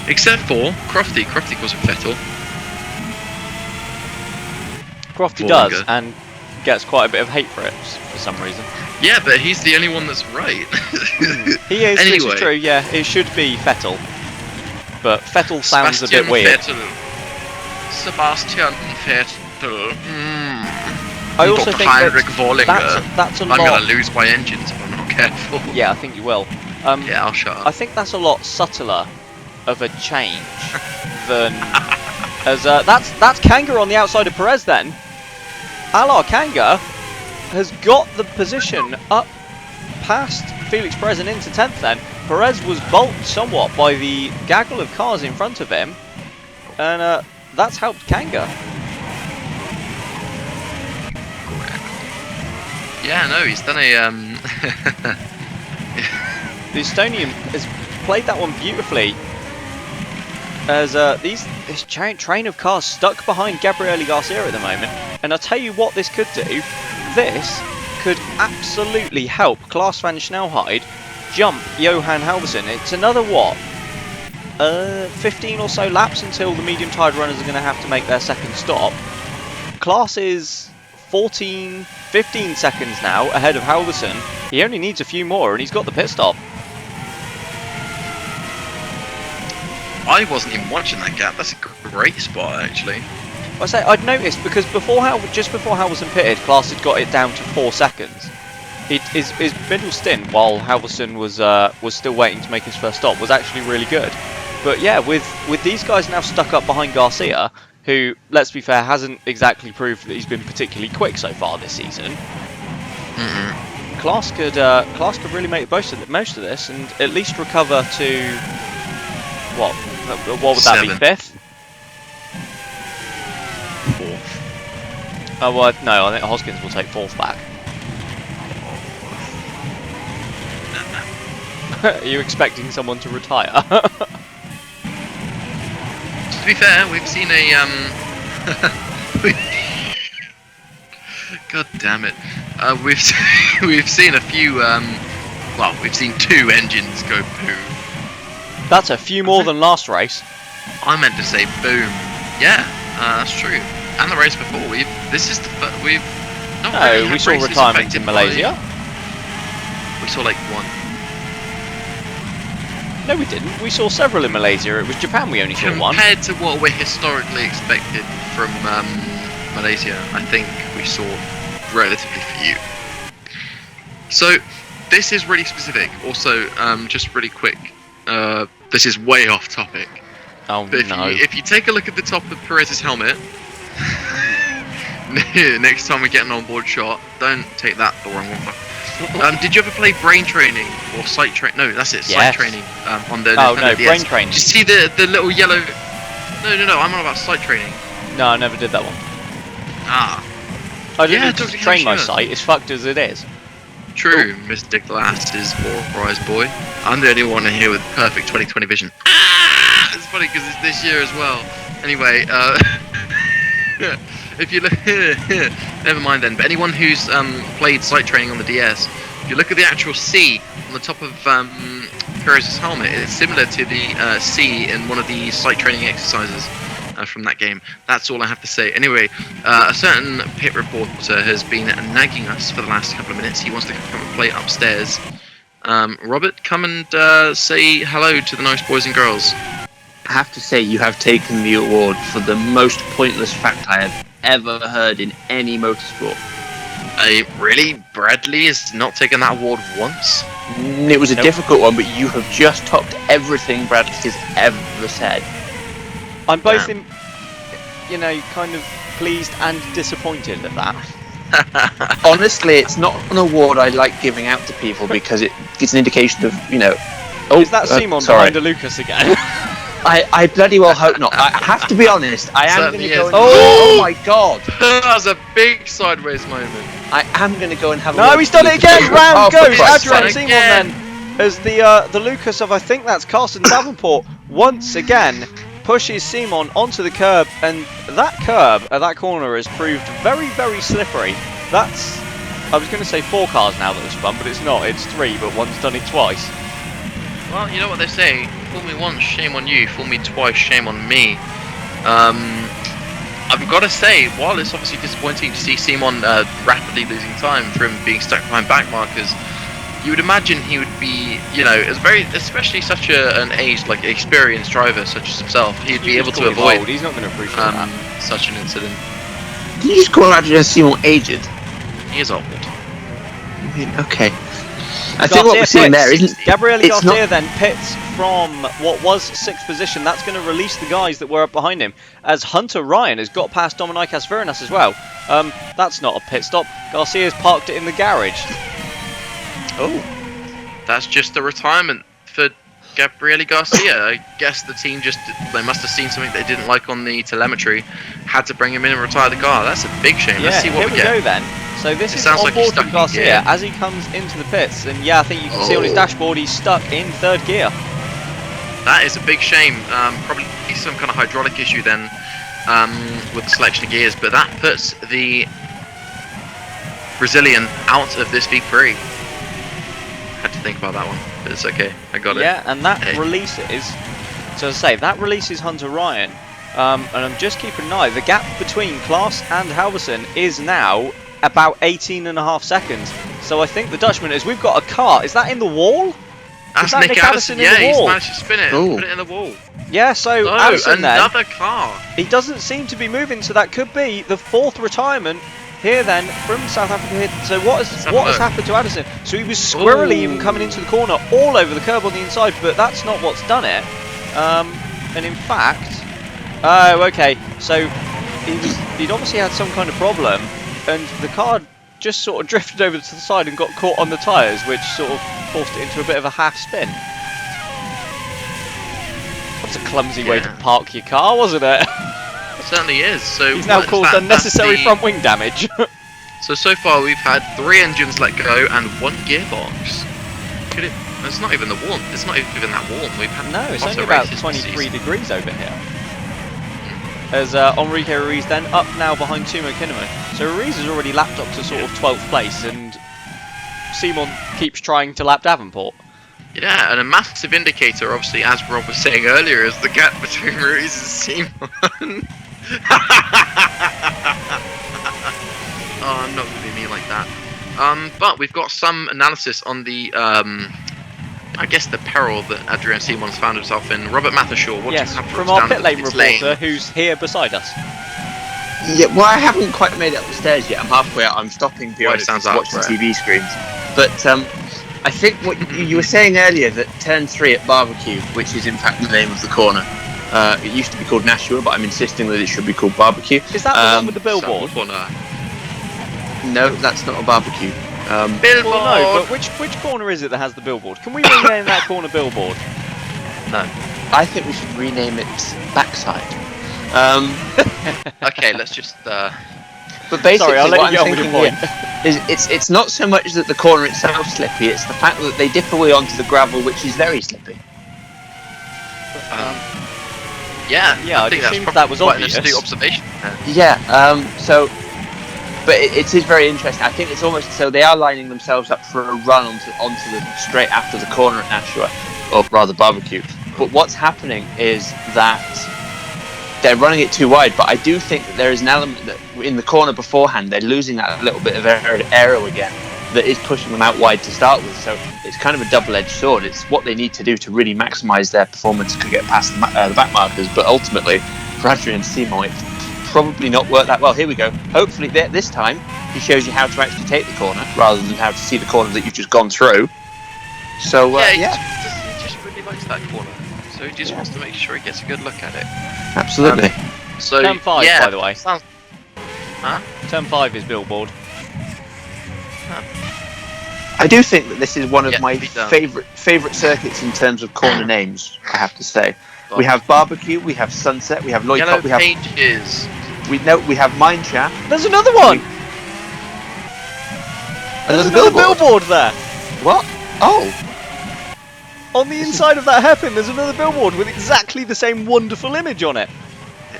Except for Crofty. Crofty calls him Fettel. Crofty does, and gets quite a bit of hate for it, for some reason. Yeah, but he's the only one that's right. He is, anyway. Which is true, yeah, it should be Fettel. But Fettel sounds a bit weird. Sebastian Vettel. I also think Heinrich Vorlinger. that's a I'm lot. going to lose my engines if I'm not careful. Yeah, I think you will. Yeah, I'll shut up. I think that's a lot subtler of a change than as that's Kanga on the outside of Perez. Then Alar Kanga has got the position up past Felix Perez and into 10th. Then Perez was bulked somewhat by the gaggle of cars in front of him, and that's helped Kanga. Yeah, no, he's done a The Estonian has played that one beautifully, as this giant train of cars stuck behind Gabriele Garcia at the moment. And I'll tell you what this could do. This could absolutely help Klaas van Snelheid jump Johan Halvorsen. It's another, what, 15 or so laps until the medium-tired runners are going to have to make their second stop. Klaas is 15 seconds now ahead of Halvorsen. He only needs a few more and he's got the pit stop. I wasn't even watching that gap. That's a great spot, actually. I say I'd noticed because just before Halvorsen pitted, Klaas had got it down to 4 seconds. His middle stint while Halvorsen was still waiting to make his first stop was actually really good. But yeah, with these guys now stuck up behind Garcia, who, let's be fair, hasn't exactly proved that he's been particularly quick so far this season. Klaas could really make the most of this and at least recover to what would that be, 5th? 4th. Oh well, no, I think Hoskins will take 4th back. Are you expecting someone to retire? To be fair, we've seen a God damn it! We've seen a few well, we've seen 2 engines go poo. That's a few more than last race. I meant to say boom. Yeah, that's true. And the race before, we saw retirements in Malaysia. We saw like 1. No, we didn't. We saw several in Malaysia. It was Japan we only saw 1. Compared to what we're historically expected from Malaysia, I think we saw relatively few. So this is really specific. Also, just really quick. This is way off topic. Oh but no! If you take a look at the top of Perez's helmet, next time we get an onboard shot, don't take that the wrong one. Did you ever play brain training or sight training? No, that's it. Sight training on the. Oh no, DS. brain training. Did you see the little yellow? No. I'm on about sight training. No, I never did that one. Ah. I didn't train my sight. It's fucked as it is. True, Mr. Glass is Rise boy. I'm the only one in here with perfect 20/20 vision. Ah! It's funny because it's this year as well. Anyway, if you look, never mind then. But anyone who's played sight training on the DS, if you look at the actual C on the top of Perez's helmet, it's similar to the C in one of the sight training exercises from that game. That's all I have to say. Anyway, a certain pit reporter has been nagging us for the last couple of minutes. He wants to come and play upstairs. Robert, come and say hello to the nice boys and girls. I have to say, you have taken the award for the most pointless fact I have ever heard in any motorsport. Really? Bradley has not taken that award once? It was a difficult one, but you have just topped everything Bradley has ever said. I'm both kind of pleased and disappointed at that. Honestly, it's not an award I like giving out to people because it gives an indication of, Oh, is that Simon behind a Lucas again? I bloody well hope not. I have to be honest. I am going to go. Oh my god! That was a big sideways moment. I am going to go and have. No, he's done it again. Round goes Adrian Simon again. then, as the Lucas of I think that's Carsten Davenport once again pushes Simon onto the curb, and that curb at that corner has proved very, very slippery. That's, I was going to say 4 cars now that was spun, but it's not. It's 3, but one's done it twice. Well, you know what they say, fool me once, shame on you, fool me twice, shame on me. I've got to say, while it's obviously disappointing to see Simon rapidly losing time from being stuck behind back markers, you would imagine he would be, especially such an aged, experienced driver such as himself, he'd be able to avoid He's not going to appreciate that. such an incident. Did you just call Adrian Simon aged? He is old. I mean, okay. I think what we're seeing there isn't... Gabriele it's Garcia not... then pits from what was 6th position. That's going to release the guys that were up behind him, as Hunter Ryan has got past Dominicas Verinas as well. That's not a pit stop. Garcia's parked it in the garage. Oh, that's just a retirement for Gabriele Garcia. I guess the team they must have seen something they didn't like on the telemetry, had to bring him in and retire the car. That's a big shame. Yeah, Let's see what here we we get. go then. So this is sounds on like board he's stuck from in Garcia gear. as he comes into the pits, and yeah, I think you can see on his dashboard he's stuck in 3rd gear. That is a big shame. Probably some kind of hydraulic issue then with the selection of gears, but that puts the Brazilian out of this V-Prix. Had to think about that one, but it's okay. I got it. Yeah, and that releases. So as I say, that releases Hunter Ryan, and I'm just keeping an eye. The gap between Klaas and Halverson is now about 18.5 seconds. So I think the Dutchman is. We've got a car. Is that in the wall? That's Nick Nick Addison Addison. in Yeah, the he's wall? managed to spin it. Ooh. Put it in the wall. Yeah. So Oh, Addison then. another car. He doesn't seem to be moving, so that could be the 4th retirement here then from South Africa here. So what has happened to Addison? So he was squirrely even coming into the corner all over the curb on the inside, but that's not what's done it. And in fact, oh okay, so he'd obviously had some kind of problem, and the car just sort of drifted over to the side and got caught on the tyres, which sort of forced it into a bit of a half spin. That's a clumsy way to park your car, wasn't it? It certainly is. So He's now caused unnecessary front wing damage. So far we've had 3 engines let go and 1 gearbox. Could it? It's not even the warm. It's not even that warm. We've had No, it's lots only of about races 23 this degrees over here. As Enrique Ruiz then up now behind Timo Kinnaman. So Ruiz has already lapped up to sort of 12th place, and Simon keeps trying to lap Davenport. Yeah, and a massive indicator, obviously, as Rob was saying earlier, is the gap between Ruiz and Simon. Oh, I'm not going to be mean like that. But we've got some analysis on the, I guess, the peril that Adrian Simon's found himself in. Robert Mathershaw, what do you Yes, have for from us our down pit the lane pit reporter, who's here beside us. Yeah, well, I haven't quite made it up the stairs yet. I'm halfway out. I'm stopping periodically sounds to watch the right. TV screens. But I think what you were saying earlier, that turn 3 at Barbecue, which is in fact the name of the corner, it used to be called Nashua, but I'm insisting that it should be called Barbecue. Is that the one with the billboard? No, that's not a barbecue. Billboard! Well, no, but which corner is it that has the billboard? Can we rename that corner Billboard? No. I think we should rename it Backside. Okay, let's just... But basically, Sorry, I'll let what you I'm get on with your thinking point. here is it's not so much that the corner itself is slippy, it's the fact that they dip away onto the gravel, which is very slippy. Yeah, Yeah, I think I that's assumed probably that was quite an obvious. astute observation. Yeah, but it is very interesting. I think it's almost so they are lining themselves up for a run onto the straight after the corner at Nashua, or rather Barbecue. But what's happening is that they're running it too wide. But I do think that there is an element that in the corner beforehand they're losing that little bit of aero again that is pushing them out wide to start with. So it's kind of a double-edged sword. It's what they need to do to really maximise their performance to get past the back markers. But ultimately, for Adrian Simon, it's probably not worked that well. Here we go. Hopefully this time he shows you how to actually take the corner rather than how to see the corner that you've just gone through. So He just really likes that corner, so he just wants to make sure he gets a good look at it. Absolutely. So Turn 5, yeah, by the way. Turn 5 is Billboard. I do think that this is one of Yeah, my be done. favourite circuits in terms of corner names, I have to say. We have Barbecue, we have Sunset, we have Lloyd Yellow Cop, we have Pages. we have Mineshaft. There's another one! And There's another billboard there! What? Oh, On the inside of that hairpin, there's another billboard with exactly the same wonderful image on it.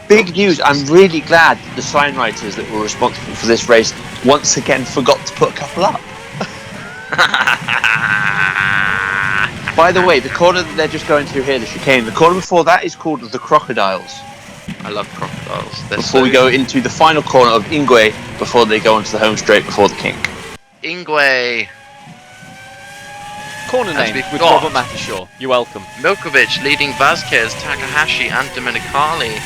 big news. I'm really glad that the sign writers that were responsible for this race once again forgot to put a couple up. By the way, the corner that they're just going through here, the chicane, the corner before that is called the Crocodiles. I love crocodiles. They're Before we go into the final corner of Ingwe, before they go onto the home straight before the kink. Ingwe, Corner As name we've with got- Robert Mathershaw. You're welcome. Milkovic leading Vasquez, Takahashi and Domenicali.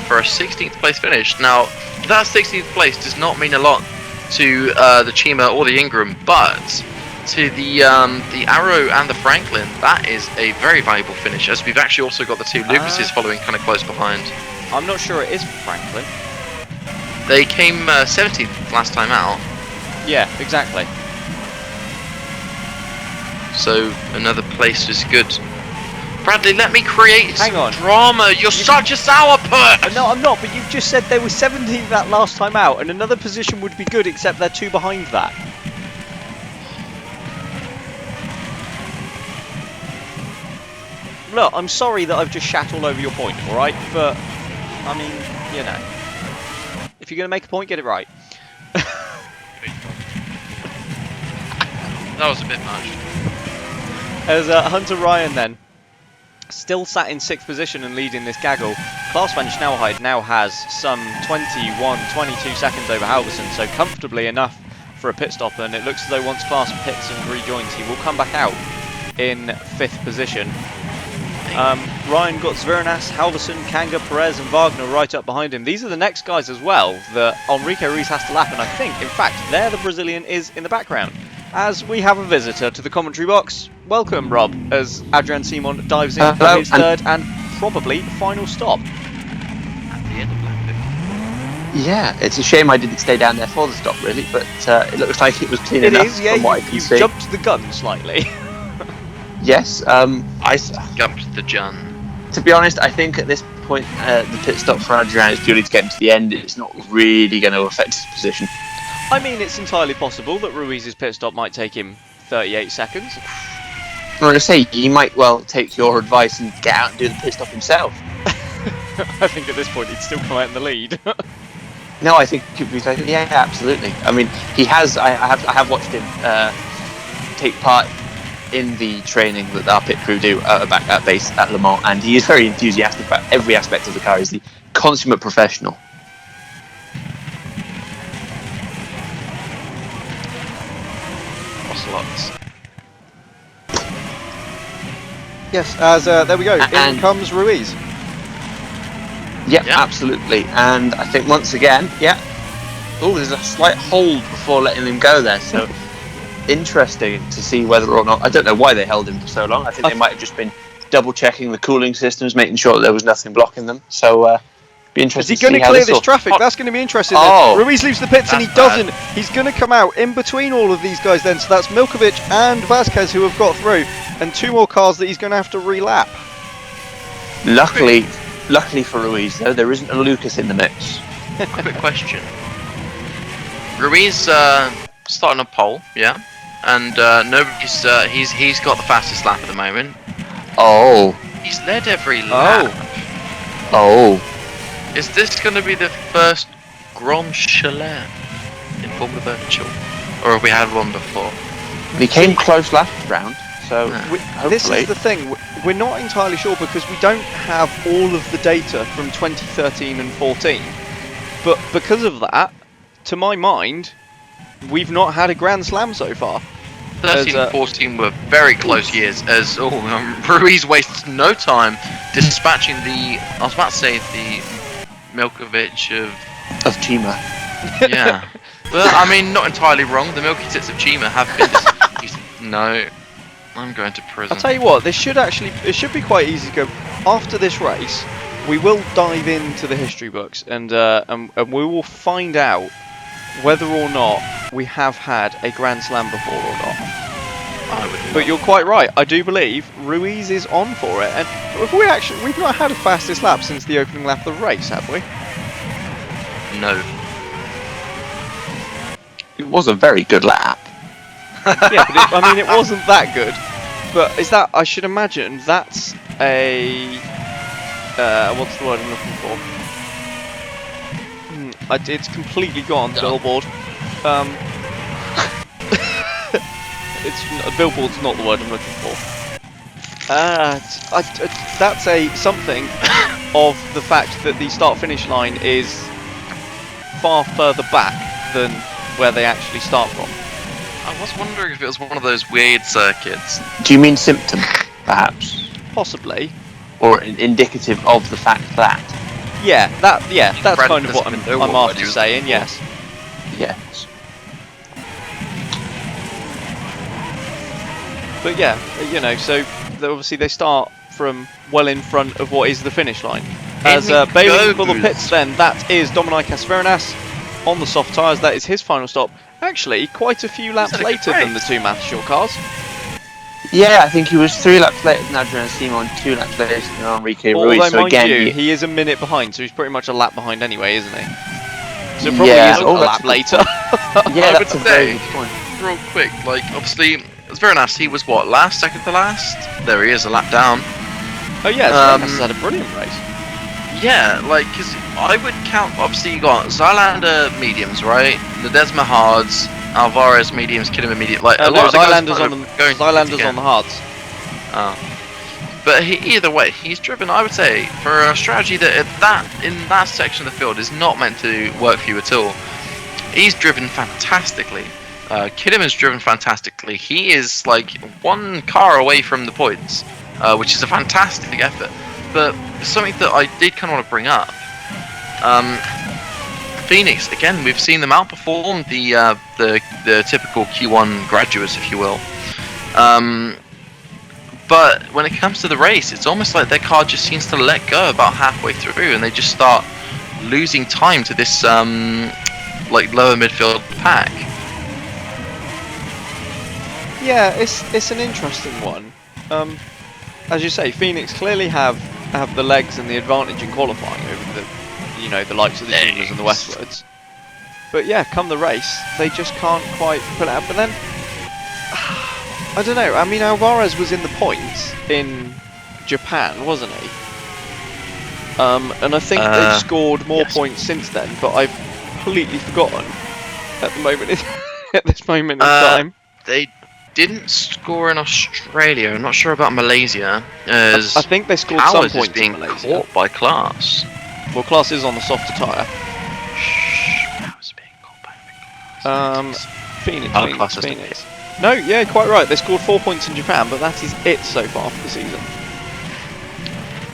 for a 16th place finish. Now, that 16th place does not mean a lot to the Chima or the Ingram, but to the Arrow and the Franklin, that is a very valuable finish, as we've actually also got the two Lucases following kind of close behind. I'm not sure it is for Franklin. They came 17th last time out. Yeah, exactly. So another place is good. Bradley, let me create Hang some on. drama. You're such a sourpuss! No, I'm not, but you've just said they were 17th that last time out, and another position would be good, except they're 2 behind that. Look, I'm sorry that I've just shat all over your point, alright? But, I mean, you know. If you're going to make a point, get it right. That was a bit much. As Hunter Ryan then, still sat in 6th position and leading this gaggle. Classman Schnellheid now has some 22 seconds over Halverson, so comfortably enough for a pit stop, and it looks as though once Class pits and rejoins, he will come back out in 5th position. Ryan got Zviranas, Halverson, Kanga, Perez and Wagner right up behind him. These are the next guys as well that Enrique Ruiz has to lap, and I think, in fact, there the Brazilian is in the background. As we have a visitor to the commentary box. Welcome, Rob, as Adrian Simon dives in for his 3rd and probably final stop. At the end of lap 50. Yeah, it's a shame I didn't stay down there for the stop, really, but it looks like it was clean enough. It is, yeah, from what I can you've see. jumped the gun slightly. Yes, I Jumped the Jun. to be honest, I think at this point the pit stop for Adrian is purely to get him to the end. It's not really going to affect his position. I mean, it's entirely possible that Ruiz's pit stop might take him 38 seconds. I'm going to say, he might well take your advice and get out and do the pit stop himself. I think at this point he'd still come out in the lead. No, I think he'd be like, yeah, absolutely. I mean, he has. I have watched him take part in the training that our pit crew do back at base at Le Mans, and he is very enthusiastic about every aspect of the car. He's the consummate professional. Ocelots. Yes, as there we go. In comes Ruiz. Yeah, absolutely. And I think once again, oh, there's a slight hold before letting him go there. So interesting to see whether or not. I don't know why they held him for so long. I think they might have just been double checking the cooling systems, making sure that there was nothing blocking them. So be interesting. Is he going to clear this traffic? That's going to be interesting. Oh, Ruiz leaves the pits and he doesn't. He's going to come out in between all of these guys then. So that's Milkovic and Vasquez who have got through, and 2 more cars that he's going to have to relap. Luckily for Ruiz, though, there isn't a Lucas in the mix. Quick question. Ruiz starting a pole, yeah, and nobody's he's got the fastest lap at the moment. Oh. He's led every lap. Oh. Is this going to be the first Grand Chalet in Formula Virtual, or have we had one before? He came close last round, so this is the thing. We're not entirely sure because we don't have all of the data from 2013 and 14. But because of that, to my mind, we've not had a Grand Slam so far. 13 and 14 were very close years, as Ruiz wastes no time dispatching the, I was about to say the Milkovic of Chima. Yeah. But I mean, not entirely wrong. The Milky Tits of Chima have been No. I'm going to prison. I'll tell you what, it should be quite easy to go. After this race, we will dive into the history books and we will find out whether or not we have had a Grand Slam before or not. But you're quite right. I do believe Ruiz is on for it, and we've not had a fastest lap since the opening lap of the race, have we? No. It was a very good lap. Yeah, but it wasn't that good. But is that? I should imagine that's a what's the word I'm looking for? It's completely gone. Billboard. It's billboard's not the word I'm looking for. That's a something of the fact that the start-finish line is far further back than where they actually start from. I was wondering if it was one of those weird circuits. Do you mean symptom, perhaps? Possibly. Or indicative of the fact that? That's Brad kind of what doesn't I'm know what after he was saying. for. Yes. Yes. But yeah, so obviously they start from well in front of what is the finish line. As bailing for the pits, then that is Dominicas Veranas on the soft tyres. That is his final stop. Actually, quite a few laps later than the two Mathshore cars. Yeah, I think he was 3 laps later than Adrian Simon, 2 laps later than Enrique Ruiz. Although, So mind again, you, he is a minute behind, so he's pretty much a lap behind anyway, isn't he? So probably Yeah. isn't Oh, a that's lap a later. yeah, I would that's a very say- good point. Real quick, like, obviously, it's very nice. He was what, last, second to last? There he is, a lap down. Oh yeah, Veranas has had a brilliant race. Yeah, like, because I would count, obviously, you got Zylander mediums, right? Ledesma hards, Alvarez mediums, Kidman medium. Like, a lot of the guys Zylander's kind on of going Zylander's on the hards. But either way, he's driven, I would say, for a strategy that in that section of the field is not meant to work for you at all. He's driven fantastically. Kidman's driven fantastically. He is like 1 car away from the points, which is a fantastic effort. But something that I did kind of want to bring up, Phoenix, again, we've seen them outperform the typical Q1 graduates, if you will. But when it comes to the race, it's almost like their car just seems to let go about halfway through, and they just start losing time to this like lower midfield pack. Yeah, it's an interesting one. As you say, Phoenix clearly have the legs and the advantage in qualifying over the likes of the Juniors and the Westwoods. But yeah, come the race, they just can't quite pull it out. But then, I don't know. I mean, Alvarez was in the points in Japan, wasn't he? And I think they've scored more points since then, but I've completely forgotten at the moment. At this moment in time, They didn't score in Australia. I'm not sure about Malaysia. As I think they scored Powers some is points being in Malaysia. caught by Class. Well, Class is on the softer tyre. Powers being caught by Class. Phoenix. Oh, Class has to Phoenix. No, yeah, quite right. They scored 4 points in Japan, but that is it so far for the season.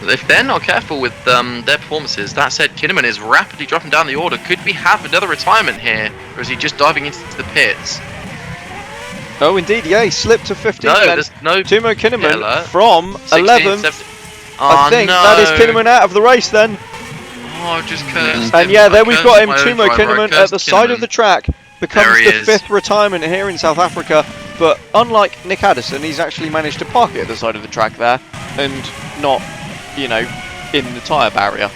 If they're not careful with their performances, that said, Kinnaman is rapidly dropping down the order. Could we have another retirement here, or is he just diving into the pits? Oh, indeed, yeah, he slipped to 15th. No, then there's no Timo Kinnaman yellow. from 16, 11th. 17. I think that is Kinnaman out of the race then. Oh, just cursed And him. yeah, I there we've cursed got him, my own Timo driver. I Kinnaman at cursed the side of Kinnaman. the track. Becomes There he the is. 5th retirement here in South Africa. But unlike Nick Addison, he's actually managed to park it at the side of the track there and not, in the tyre barrier.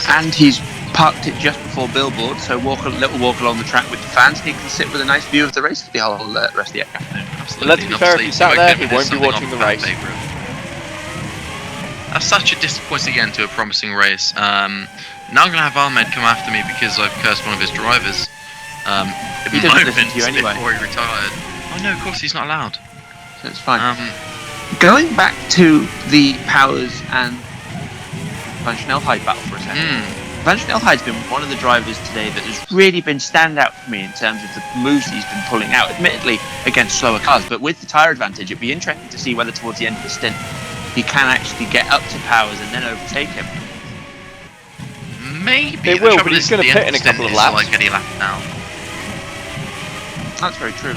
And he's parked it just before Billboard, so little walk along the track with the fans, and he can sit with a nice view of the race for the whole rest of the afternoon. Absolutely. Let's be fair, if he sat Timo there, he Kinnaman is won't be something watching of the a fan race. favourite. That's such a disappointing end to a promising race. Now I'm going to have Ahmed come after me because I've cursed one of his drivers. He doesn't listen to you anyway. Before he retired. Oh no, of course he's not allowed. So it's fine. Going back to the Powers and Van Snelheid battle for a second. Van Snelheid's been one of the drivers today that has really been standout for me in terms of the moves he's been pulling out, admittedly against slower cars, but with the tyre advantage it'd be interesting to see whether towards the end of the stint he can actually get up to Powers and then overtake him. Maybe. It will, but he's going to pit in a couple of laps. Like any lap now. That's very true.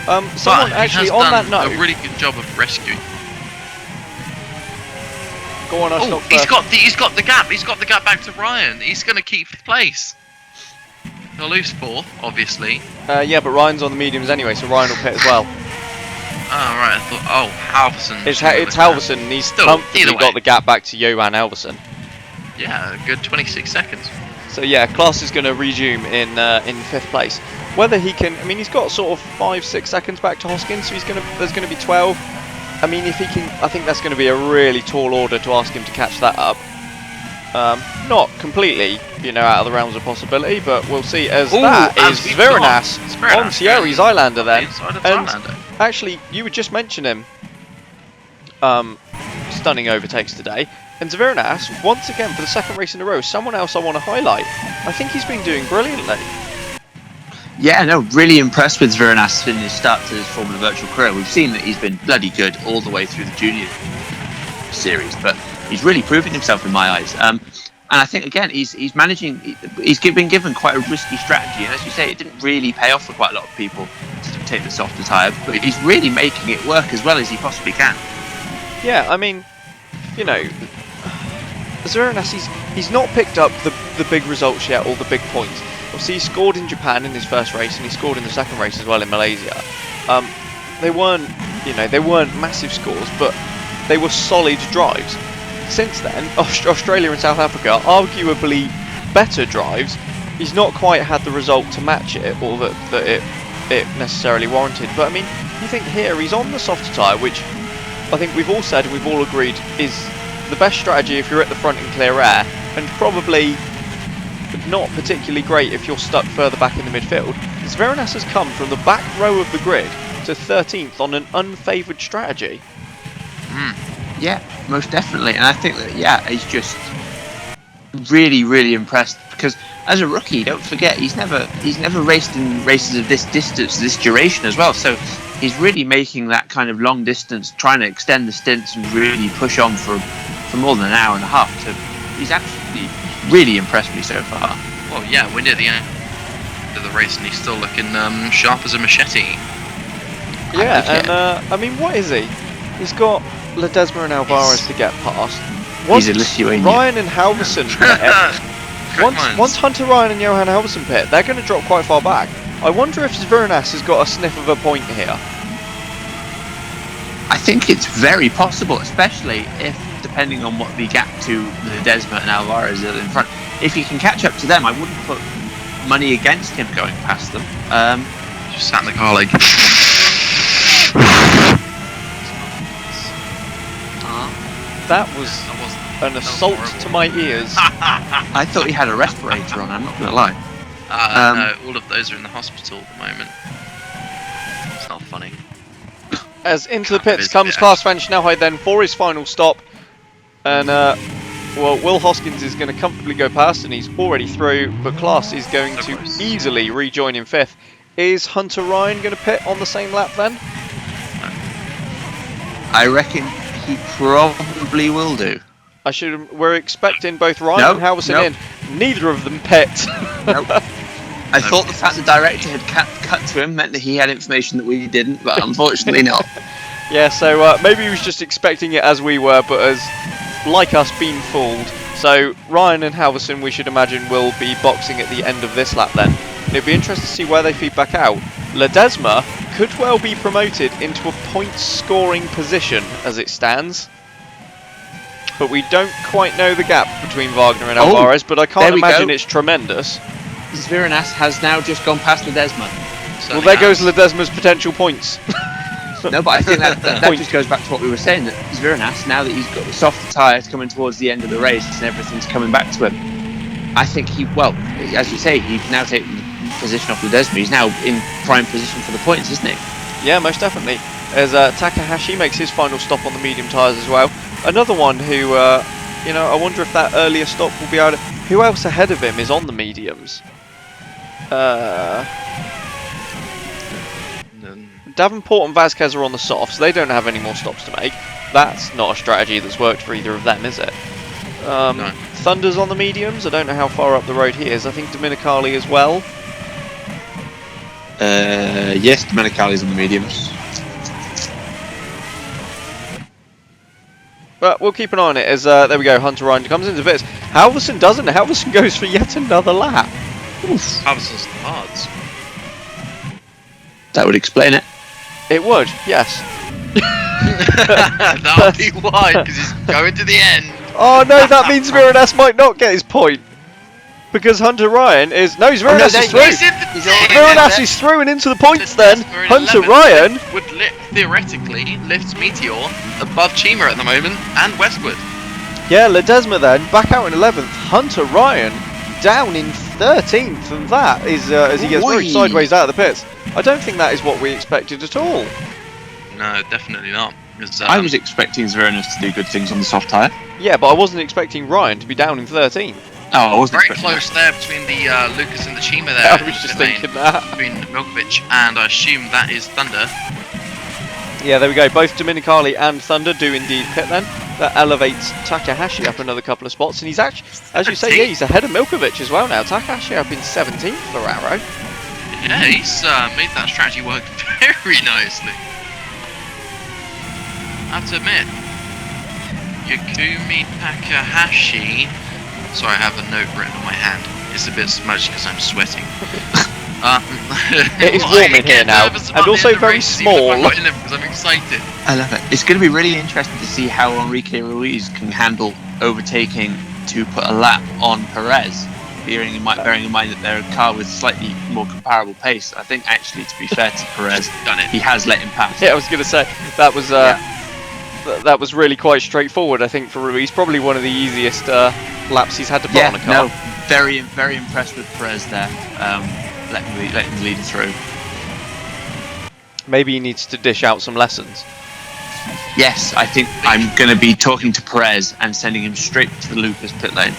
Someone But actually he has on done that note. a really good job of rescuing. Go on, I Oh, stop first. he's got the gap. He's got the gap back to Ryan. He's going to keep fifth place. He'll lose fourth, obviously. Yeah, but Ryan's on the mediums anyway, so Ryan will pit as well. Oh right, I thought. Oh, Halverson. It's Halverson, and he's Still, comfortably either way. got the gap back to Johan Halverson. Yeah, a good 26 seconds. So yeah, Klaas is going to resume in 5th place. Whether he can, I mean, he's got sort of 5-6 seconds back to Hoskins, so there's going to be 12. I mean, if he can, I think that's going to be a really tall order to ask him to catch that up. Not completely, out of the realms of possibility, but we'll see. As that is Zveranas on Thierry Zylander then. And actually, you would just mention him. Stunning overtakes today. And Zveranas, once again, for the second race in a row, someone else I want to highlight. I think he's been doing brilliantly. Yeah, no, really impressed with Zveranas in his start to his Formula Virtual career. We've seen that he's been bloody good all the way through the junior series, but he's really proving himself in my eyes. And I think again he's managing. He's been given quite a risky strategy, and as you say, it didn't really pay off for quite a lot of people to take the softer tyre. But he's really making it work as well as he possibly can. Yeah, I mean, you know, Zviranas, he's not picked up the big results yet or the big points. Obviously, he scored in Japan in his first race, and he scored in the second race as well in Malaysia. They weren't massive scores, but they were solid drives. Since then, Australia and South Africa, arguably better drives. He's not quite had the result to match it, or that it necessarily warranted. But I mean, you think here he's on the softer tyre, which I think we've all said and we've all agreed is the best strategy if you're at the front in clear air, and probably not particularly great if you're stuck further back in the midfield. Zviranas has come from the back row of the grid to 13th on an unfavoured strategy. Yeah, most definitely. And I think that, he's just really, really impressed, because as a rookie, don't forget, he's never raced in races of this distance, this duration as well. So he's really making that kind of long distance, trying to extend the stints and really push on for more than an hour and a half. So he's actually really impressed me so far. Well, yeah, we're near the end of the race and he's still looking sharp as a machete. Yeah, and I mean, what is he? He's got Ledesma and Alvarez to get past. He's a Lithuanian. Ryan and Halverson pit. Once Hunter Ryan and Johan Halverson pit, they're going to drop quite far back. I wonder if Zviranas has got a sniff of a point here. I think it's very possible, especially if, depending on what the gap to Ledesma and Alvarez is in front, if he can catch up to them, I wouldn't put money against him going past them. Just sat in the car like... That was an assault to my ears. I thought he had a respirator on, I'm not going to lie. No, all of those are in the hospital at the moment. It's not funny. As into the pits comes Klaas van Snelheid then for his final stop. And, Will Hoskins is going to comfortably go past, and he's already through, but Klaas is going to easily rejoin in 5th. Is Hunter Ryan going to pit on the same lap then? I reckon he probably will do. We're expecting both Ryan and Halverson in. Neither of them pit. I thought the fact the director had cut to him meant that he had information that we didn't, but unfortunately not. Yeah, so maybe he was just expecting it as we were, but has, like us, been fooled. So Ryan and Halverson, we should imagine, will be boxing at the end of this lap then. And it'll be interesting to see where they feed back out. Ledesma could well be promoted into a point-scoring position as it stands. But we don't quite know the gap between Wagner and Alvarez, but I can't imagine it's tremendous. Zviranas has now just gone past Ledesma. Well, there goes Ledesma's potential points. No, but I think that just goes back to what we were saying, that Zviranas, now that he's got the softer tyres coming towards the end of the race and everything's coming back to him, I think as you say, he's now taken the position off Ledesma. He's now in prime position for the points, isn't he? Yeah, most definitely. As Takahashi makes his final stop on the medium tyres as well. Another one who, I wonder if that earlier stop will be able to... Who else ahead of him is on the mediums? Davenport and Vasquez are on the softs. They don't have any more stops to make. That's not a strategy that's worked for either of them, is it? No. Thunder's on the mediums. I don't know how far up the road he is. I think Dominicali as well. Yes, Dominicali's on the mediums. But we'll keep an eye on it as, there we go, Hunter Ryan comes into bits. Halverson doesn't. Halverson goes for yet another lap. Oof. Halverson's the hards. That would explain it. It would, yes. That'll be why, because he's going to the end. Oh no, that means Zviranas might not get his point. Because Hunter Ryan is... No, Zviranas is through. Zviranas is through and into the points then. Hunter Ryan would theoretically lift Meteor above Chima at the moment and Westwood. Yeah, Ledesma then back out in 11th. Hunter Ryan down in 13th, and that is as he gets very sideways out of the pits. I don't think that is what we expected at all. No, definitely not. I was expecting Zviranas to do good things on the soft tyre. Yeah, but I wasn't expecting Ryan to be down in 13th. Oh, I wasn't very close there between the Lucas and the Chima there. I was just thinking that. Between Milkovic and I assume that is Thunder. Yeah, there we go. Both Dominicali and Thunder do indeed pit then. That elevates Takahashi up another couple of spots, and he's actually, as you say, yeah, he's ahead of Milkovic as well now. Takahashi up in 17th for Arrow. Yeah, he's made that strategy work very nicely. I have to admit, Yagumi Takahashi. Sorry, I have a note written on my hand. It's a bit smudged because I'm sweating. It is warm in here now, and also very small. Because I'm excited. I love it. It's going to be really interesting to see how Enrique Ruiz can handle overtaking to put a lap on Perez, bearing in mind that they're a car with slightly more comparable pace. I think, actually, to be fair to Perez, he has let him pass. Yeah, I was going to say that was that was really quite straightforward. I think for Ruiz, probably one of the easiest laps he's had to put on a car. No, very impressed with Perez there. Let him lead through. Maybe he needs to dish out some lessons. Yes, I think I'm going to be talking to Perez and sending him straight to the Lucas pit lane.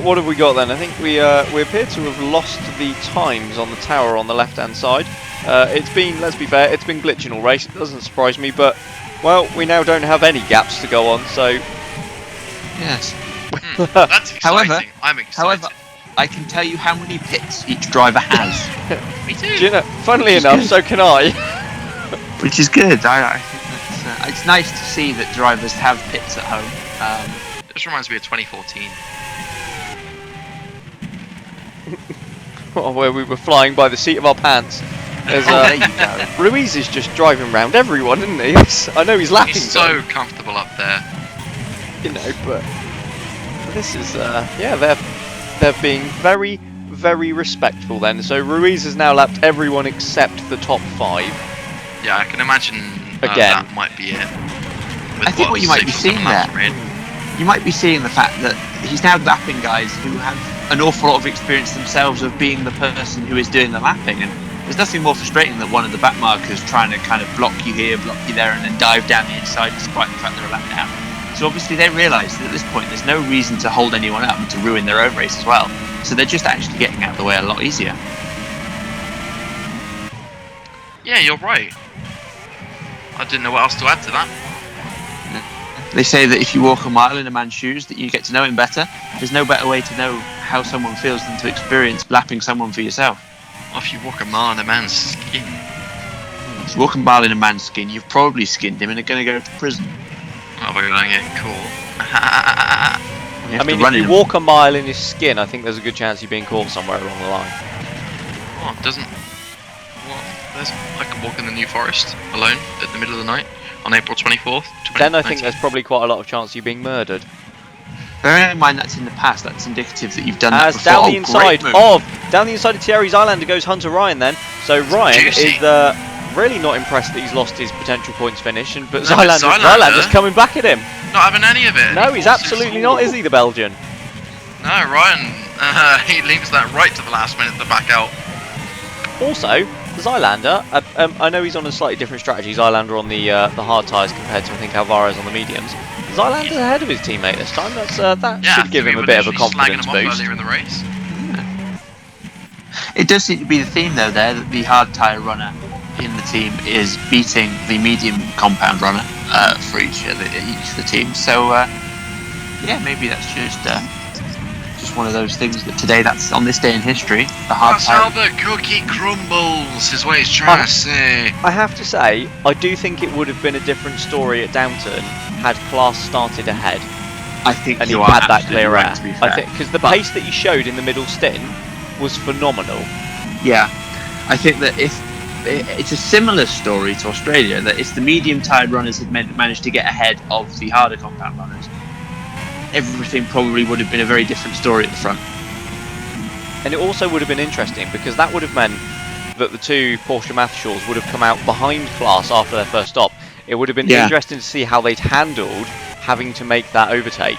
What have we got then? I think we appear to have lost the times on the tower on the left-hand side. It's been, let's be fair, it's been glitching all race. It doesn't surprise me, but well, we now don't have any gaps to go on, so. Yes. That's exciting. I'm excited. However, I can tell you how many pits each driver has. Me too. Do you know, funnily enough, so can I. Which is good. I think that's, it's nice to see that drivers have pits at home. This reminds me of 2014. Where we were flying by the seat of our pants. There you go. Ruiz is just driving around everyone, isn't he? I know he's lapping. He's so comfortable up there. You know, but this is yeah, they're being very, very respectful then. So Ruiz has now lapped everyone except the top 5. Yeah, I can imagine again that might be it. I think what you might be seeing there, you might be seeing the fact that he's now lapping guys who have an awful lot of experience themselves of being the person who is doing the lapping, and there's nothing more frustrating than one of the back markers trying to kind of block you here, block you there, and then dive down the inside despite the fact they're a lap down. So obviously they realise that at this point there's no reason to hold anyone up and to ruin their own race as well. So they're just actually getting out of the way a lot easier. Yeah, you're right. I didn't know what else to add to that. They say that if you walk a mile in a man's shoes, that you get to know him better. There's no better way to know how someone feels than to experience lapping someone for yourself. Or if you walk a mile in a man's skin. If you walk a mile in a man's skin, you've probably skinned him and are going to go to prison. Oh, we're going to get caught. I mean, if you walk a mile in his skin, I think there's a good chance you're being caught somewhere along the line. Oh, doesn't... Well, I can walk in the New Forest alone at the middle of the night on April 24th. Then I think there's probably quite a lot of chance of you being murdered. Bearing in mind that's in the past, that's indicative that you've done that before. Down the inside of Thierry Zylander goes Hunter Ryan then. So Ryan is really not impressed that he's lost his potential points finish, but Zylander's coming back at him. Not having any of it. No, he's absolutely not, is he, the Belgian? No, Ryan, he leaves that right to the last minute to back out. Also, Zylander, I know he's on a slightly different strategy. Zylander on the hard tyres compared to, I think, Alvarez on the mediums. Zylander's ahead of his teammate this time. That should give him a bit of a confidence boost. Earlier in the race. It does seem to be the theme, though, there, that the hard tyre runner in the team is beating the medium compound runner for each of the teams. So, yeah, maybe that's just one of those things that today, that's on this day in history, the hard tyre. That's how the cookie crumbles, is what he's trying to say. I have to say, I do think it would have been a different story at Downton had Class started ahead. I think and he had that clear air. I think because the pace that he showed in the middle stint was phenomenal. Yeah, I think that if it's a similar story to Australia, that if the medium tired runners had managed to get ahead of the harder compound runners, everything probably would have been a very different story at the front. And it also would have been interesting because that would have meant that the two Porsche Mathershalls would have come out behind Class after their first stop. It would have been interesting to see how they'd handled having to make that overtake.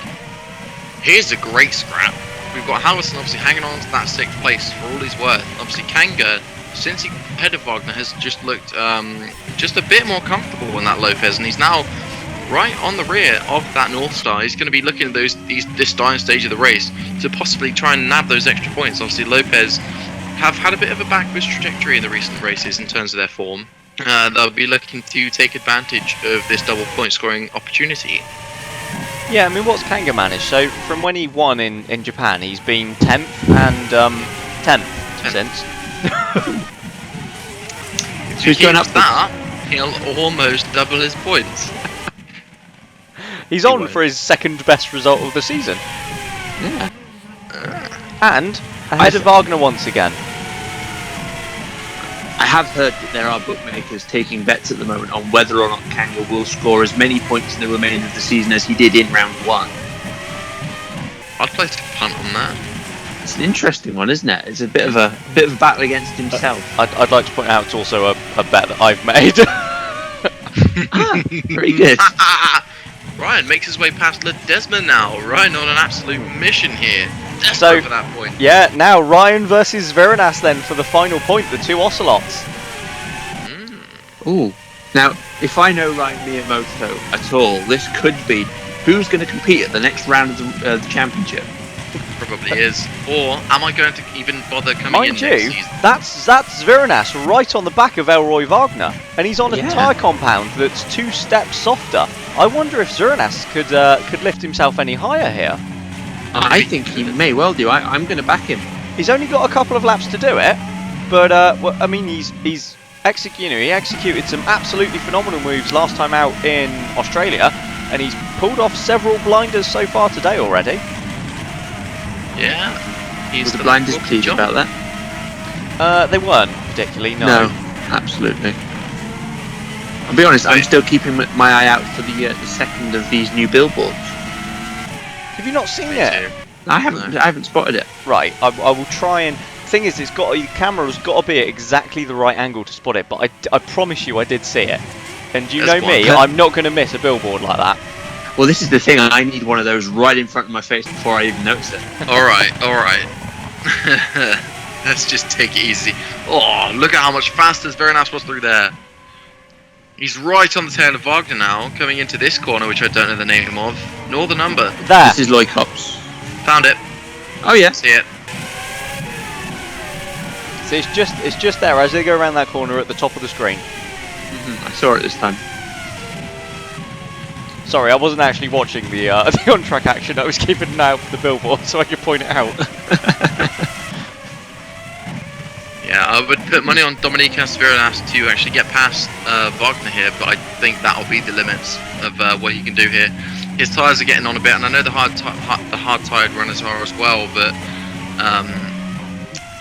Here's a great scrap. We've got Howison obviously hanging on to that 6th place for all he's worth. Obviously Kanga, since he ahead of Wagner, has just looked just a bit more comfortable in that Lopez, and he's now right on the rear of that North Star. He's going to be looking at this dying stage of the race to possibly try and nab those extra points. Obviously Lopez have had a bit of a backwards trajectory in the recent races in terms of their form. They'll be looking to take advantage of this double point scoring opportunity. Yeah, I mean, what's Kanga managed? So, from when he won in Japan, he's been 10th and 10th since. If he keeps that, he'll almost double his points. He's on for his second best result of the season. Yeah. And ahead of Wagner once again. I have heard that there are bookmakers taking bets at the moment on whether or not Kanga will score as many points in the remainder of the season as he did in round 1. I'd place a punt on that. It's an interesting one, isn't it? It's a bit of a battle against himself. I'd like to point out it's also a bet that I've made. Very good. Ryan makes his way past Ledesma now. Ryan on an absolute mission here. Desperate So, for that point. Yeah, now Ryan versus Veranas then for the final point, the 2 Ocelots. Ooh. Now, if I know Ryan Miyamoto at all, this could be who's going to compete at the next round of the championship. Probably is. Or am I going to even bother coming in Mind next you, season? that's Veranas right on the back of Elroy Wagner, and he's on a Yeah. tyre compound that's 2 steps softer. I wonder if Veranas could lift himself any higher here. I think he may well do. I'm going to back him. He's only got a couple of laps to do it, but well, I mean, he executed some absolutely phenomenal moves last time out in Australia, and he's pulled off several blinders so far today already. Yeah. Was the blinders pleased about that? They weren't particularly, No, absolutely. I'll be honest, I'm still keeping my eye out for the second of these new billboards. Have you not seen it? I haven't spotted it. Right, I will try and... Thing is, the camera's got to be at exactly the right angle to spot it, but I promise you I did see it. And you know me, I'm not going to miss a billboard like that. Well, this is the thing, I need one of those right in front of my face before I even notice it. Alright. Let's just take it easy. Oh, look at how much faster Veranas was through there. He's right on the tail of Wagner now, coming into this corner, which I don't know the name of, nor the number. There. This is Loikops. Found it. Oh yeah. See it. So it's just there as they go around that corner at the top of the screen. I saw it this time. Sorry, I wasn't actually watching the on-track action. I was keeping an eye out for the billboard so I could point it out. Yeah, I would put money on Dominicas Veranas to actually get past Wagner here, but I think that'll be the limits of what he can do here. His tyres are getting on a bit, and I know the hard-tired runners are as well, but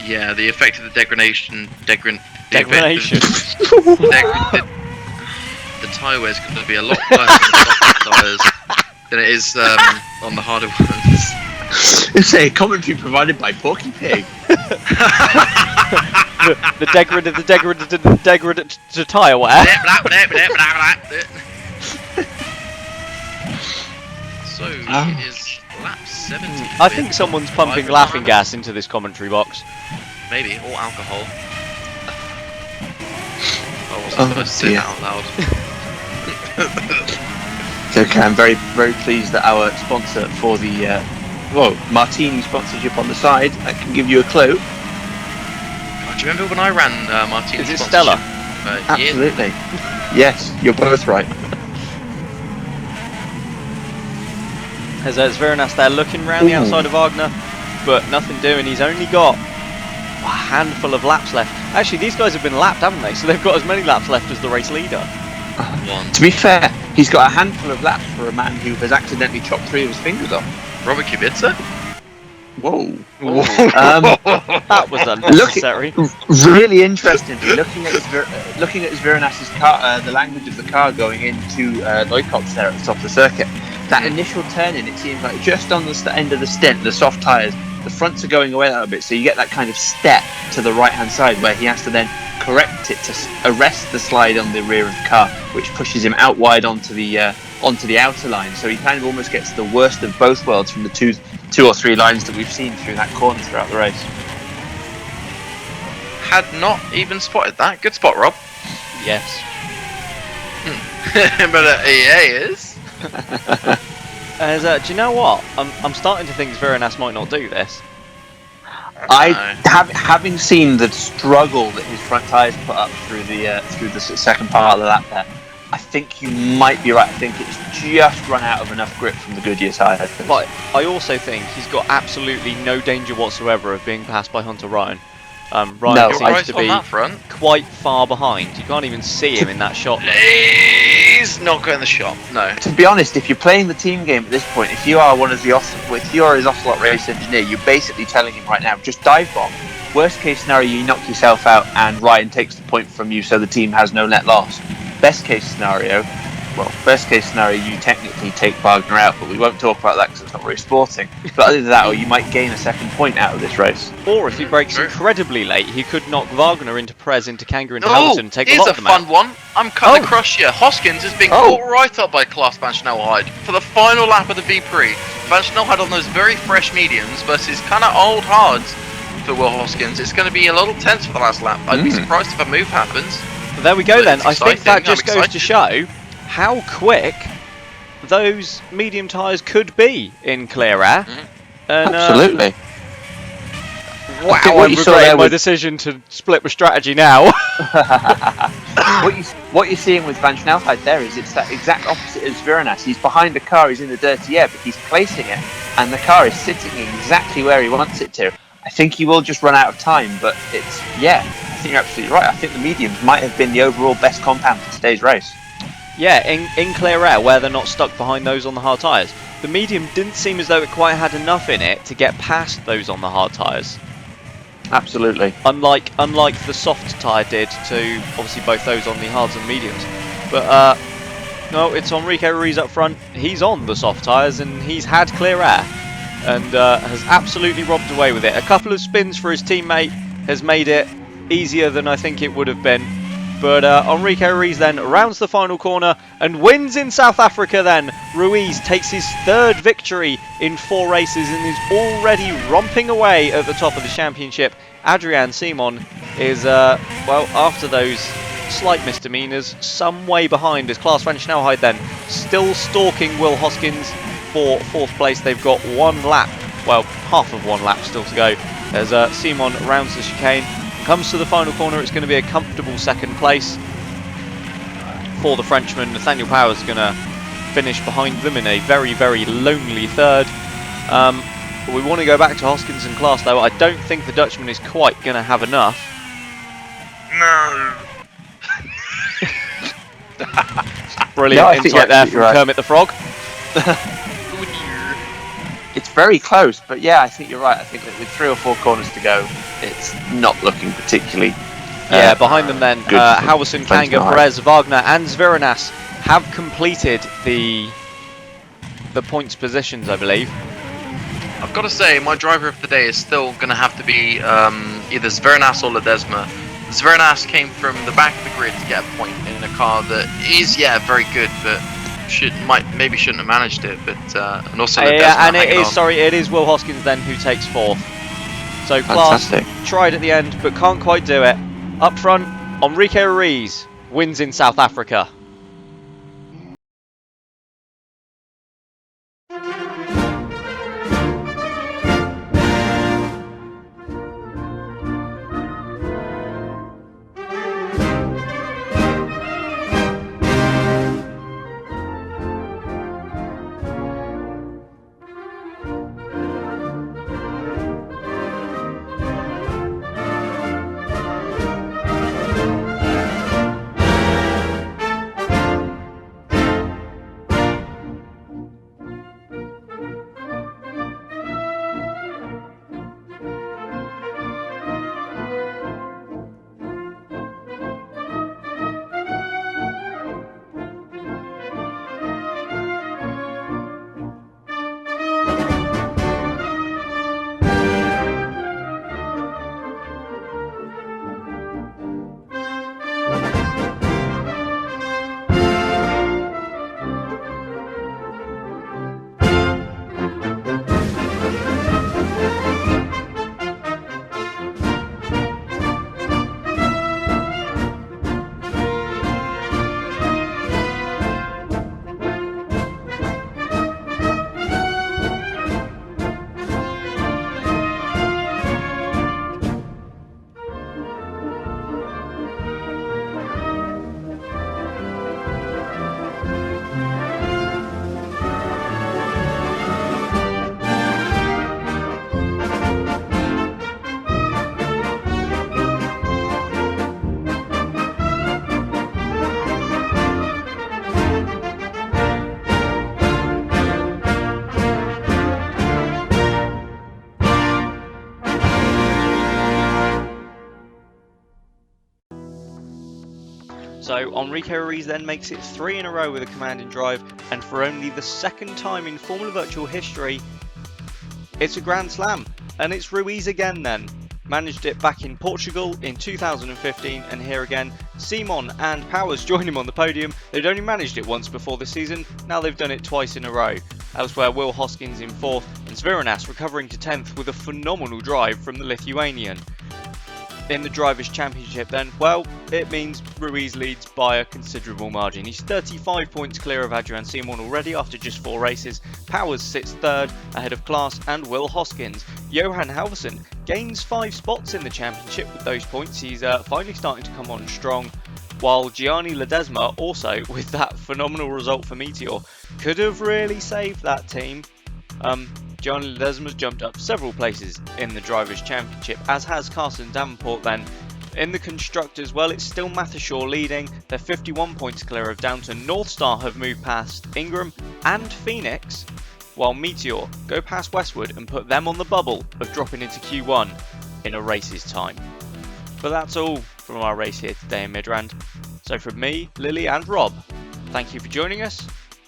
yeah, the effect of the degradation. The tyre wear is going to be a lot worse on the soft tyres than it is on the harder ones. It's a commentary provided by Porky Pig. the degraded tyre wear. So it is lap 70. I think someone's pumping laughing gas into this commentary box. Maybe, or alcohol. I wasn't supposed to say that out loud. It's okay, I'm very, very pleased that our sponsor for the Martini sponsorship on the side, I can give you a clue. God, do you remember when I ran Martini? Is it Stella? Absolutely. Yes, you're both right. There's Veranas there looking round the outside of Wagner, but nothing doing. He's only got a handful of laps left. Actually, these guys have been lapped, haven't they? So they've got as many laps left as the race leader. To be fair, he's got a handful of laps for a man who has accidentally chopped 3 of his fingers off. Robert Kubica? Whoa. That was unnecessary. Really interestingly, looking at his Veranas's car, the language of the car going into Loikops there at the top of the circuit. That initial turn-in, it seems like just on the end of the stint, the soft tyres, the fronts are going away a little bit, so you get that kind of step to the right-hand side where he has to then correct it to arrest the slide on the rear of the car, which pushes him out wide onto the outer line. So he kind of almost gets the worst of both worlds from the two or three lines that we've seen through that corner throughout the race. Had not even spotted that. Good spot, Rob. Yes. But EA is. Do you know what? I'm starting to think Veranas might not do this. Having seen the struggle that his front tyres put up through the second part of the lap there, I think you might be right. I think it's just run out of enough grip from the Goodyear tyre. But I also think he's got absolutely no danger whatsoever of being passed by Hunter Ryan. Ryan seems to be quite far behind. You can't even see him in that shot. He's not going the shot. No. To be honest, if you're playing the team game at this point, if you are his Ocelot race engineer, you're basically telling him right now, just dive bomb. Worst case scenario, you knock yourself out and Ryan takes the point from you, so the team has no net loss. Best case scenario, you technically take Wagner out, but we won't talk about that because it's not very sporting. But other than that, or you might gain a second point out of this race. Or if he breaks incredibly late, he could knock Wagner into Perez, into Kanger, into Hamilton, and take a lot of them out. Here's a fun one. I'm cutting across here. Hoskins has been caught right up by Klaas Van Snelheid for the final lap of the V-Prix. Van Snelheid on those very fresh mediums versus kind of old hards for Will Hoskins. It's going to be a little tense for the last lap. I'd be surprised if a move happens. But there we go then. I think that just goes to show how quick those medium tyres could be in clear air. And, absolutely. Wow, I'm regretting my decision to split my strategy now. What you're seeing with Van Snelheid there is it's that exact opposite as Viranas. He's behind the car, he's in the dirty air, but he's placing it, and the car is sitting exactly where he wants it to. I think he will just run out of time, but I think you're absolutely right. I think the mediums might have been the overall best compound for today's race. Yeah, in clear air, where they're not stuck behind those on the hard tyres. The medium didn't seem as though it quite had enough in it to get past those on the hard tyres. Absolutely. Unlike the soft tyre did to, obviously, both those on the hards and mediums. But, no, it's Enrique Ruiz up front. He's on the soft tyres, and he's had clear air. And has absolutely robbed away with it. A couple of spins for his teammate has made it easier than I think it would have been. But Enrique Ruiz then rounds the final corner and wins in South Africa then. Ruiz takes his third victory in 4 races and is already romping away at the top of the championship. Adrian Simon is, well, after those slight misdemeanours, some way behind as Klaas Van Snelheid then still stalking Will Hoskins for 4th place. They've got 1 lap, well, half of 1 lap still to go as Simon rounds the chicane. Comes to the final corner, it's going to be a comfortable 2nd place for the Frenchman. Nathaniel Powers is going to finish behind them in a very, very lonely 3rd. But we want to go back to Hoskins and Klaas though. I don't think the Dutchman is quite going to have enough. No. Brilliant insight there from Kermit the Frog. It's very close, but yeah, I think you're right. I think that with 3 or 4 corners to go, it's not looking particularly. Behind them then, Halverson, Kanger, Perez, Wagner, and Zviranas have completed the points positions, I believe. I've got to say, my driver of the day is still going to have to be either Zviranas or Ledesma. Zviranas came from the back of the grid to get a point in a car that is, very good, but maybe shouldn't have managed it, but and also and it is Will Hoskins then who takes 4th. So Klaas tried at the end but can't quite do it. Up front, Enrique Ruiz wins in South Africa. So Enrique Ruiz then makes it 3 in a row with a commanding drive, and for only the second time in Formula Virtual history, it's a Grand Slam, and it's Ruiz again then. Managed it back in Portugal in 2015, and here again, Simon and Powers join him on the podium. They'd only managed it once before this season, now they've done it twice in a row. Elsewhere, Will Hoskins in 4th, and Zviranas recovering to 10th with a phenomenal drive from the Lithuanian. In the Drivers' Championship then, well, it means Ruiz leads by a considerable margin. He's 35 points clear of Adrian Simon already after just 4 races. Powers sits 3rd ahead of Klaas and Will Hoskins. Johan Halvorsen gains 5 spots in the championship with those points. He's finally starting to come on strong, while Gianni Ledesma also, with that phenomenal result for Meteor, could have really saved that team. Gianni Ledesma's jumped up several places in the Drivers' Championship, as has Carson Davenport then. In the Constructors, well, it's still Mathishaw leading. They're 51 points clear of Downton. North Star have moved past Ingram and Phoenix, while Meteor go past Westwood and put them on the bubble of dropping into Q1 in a race's time. But that's all from our race here today in Midrand. So from me, Lily and Rob, thank you for joining us,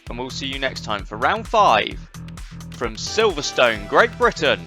and we'll see you next time for round 5 from Silverstone, Great Britain.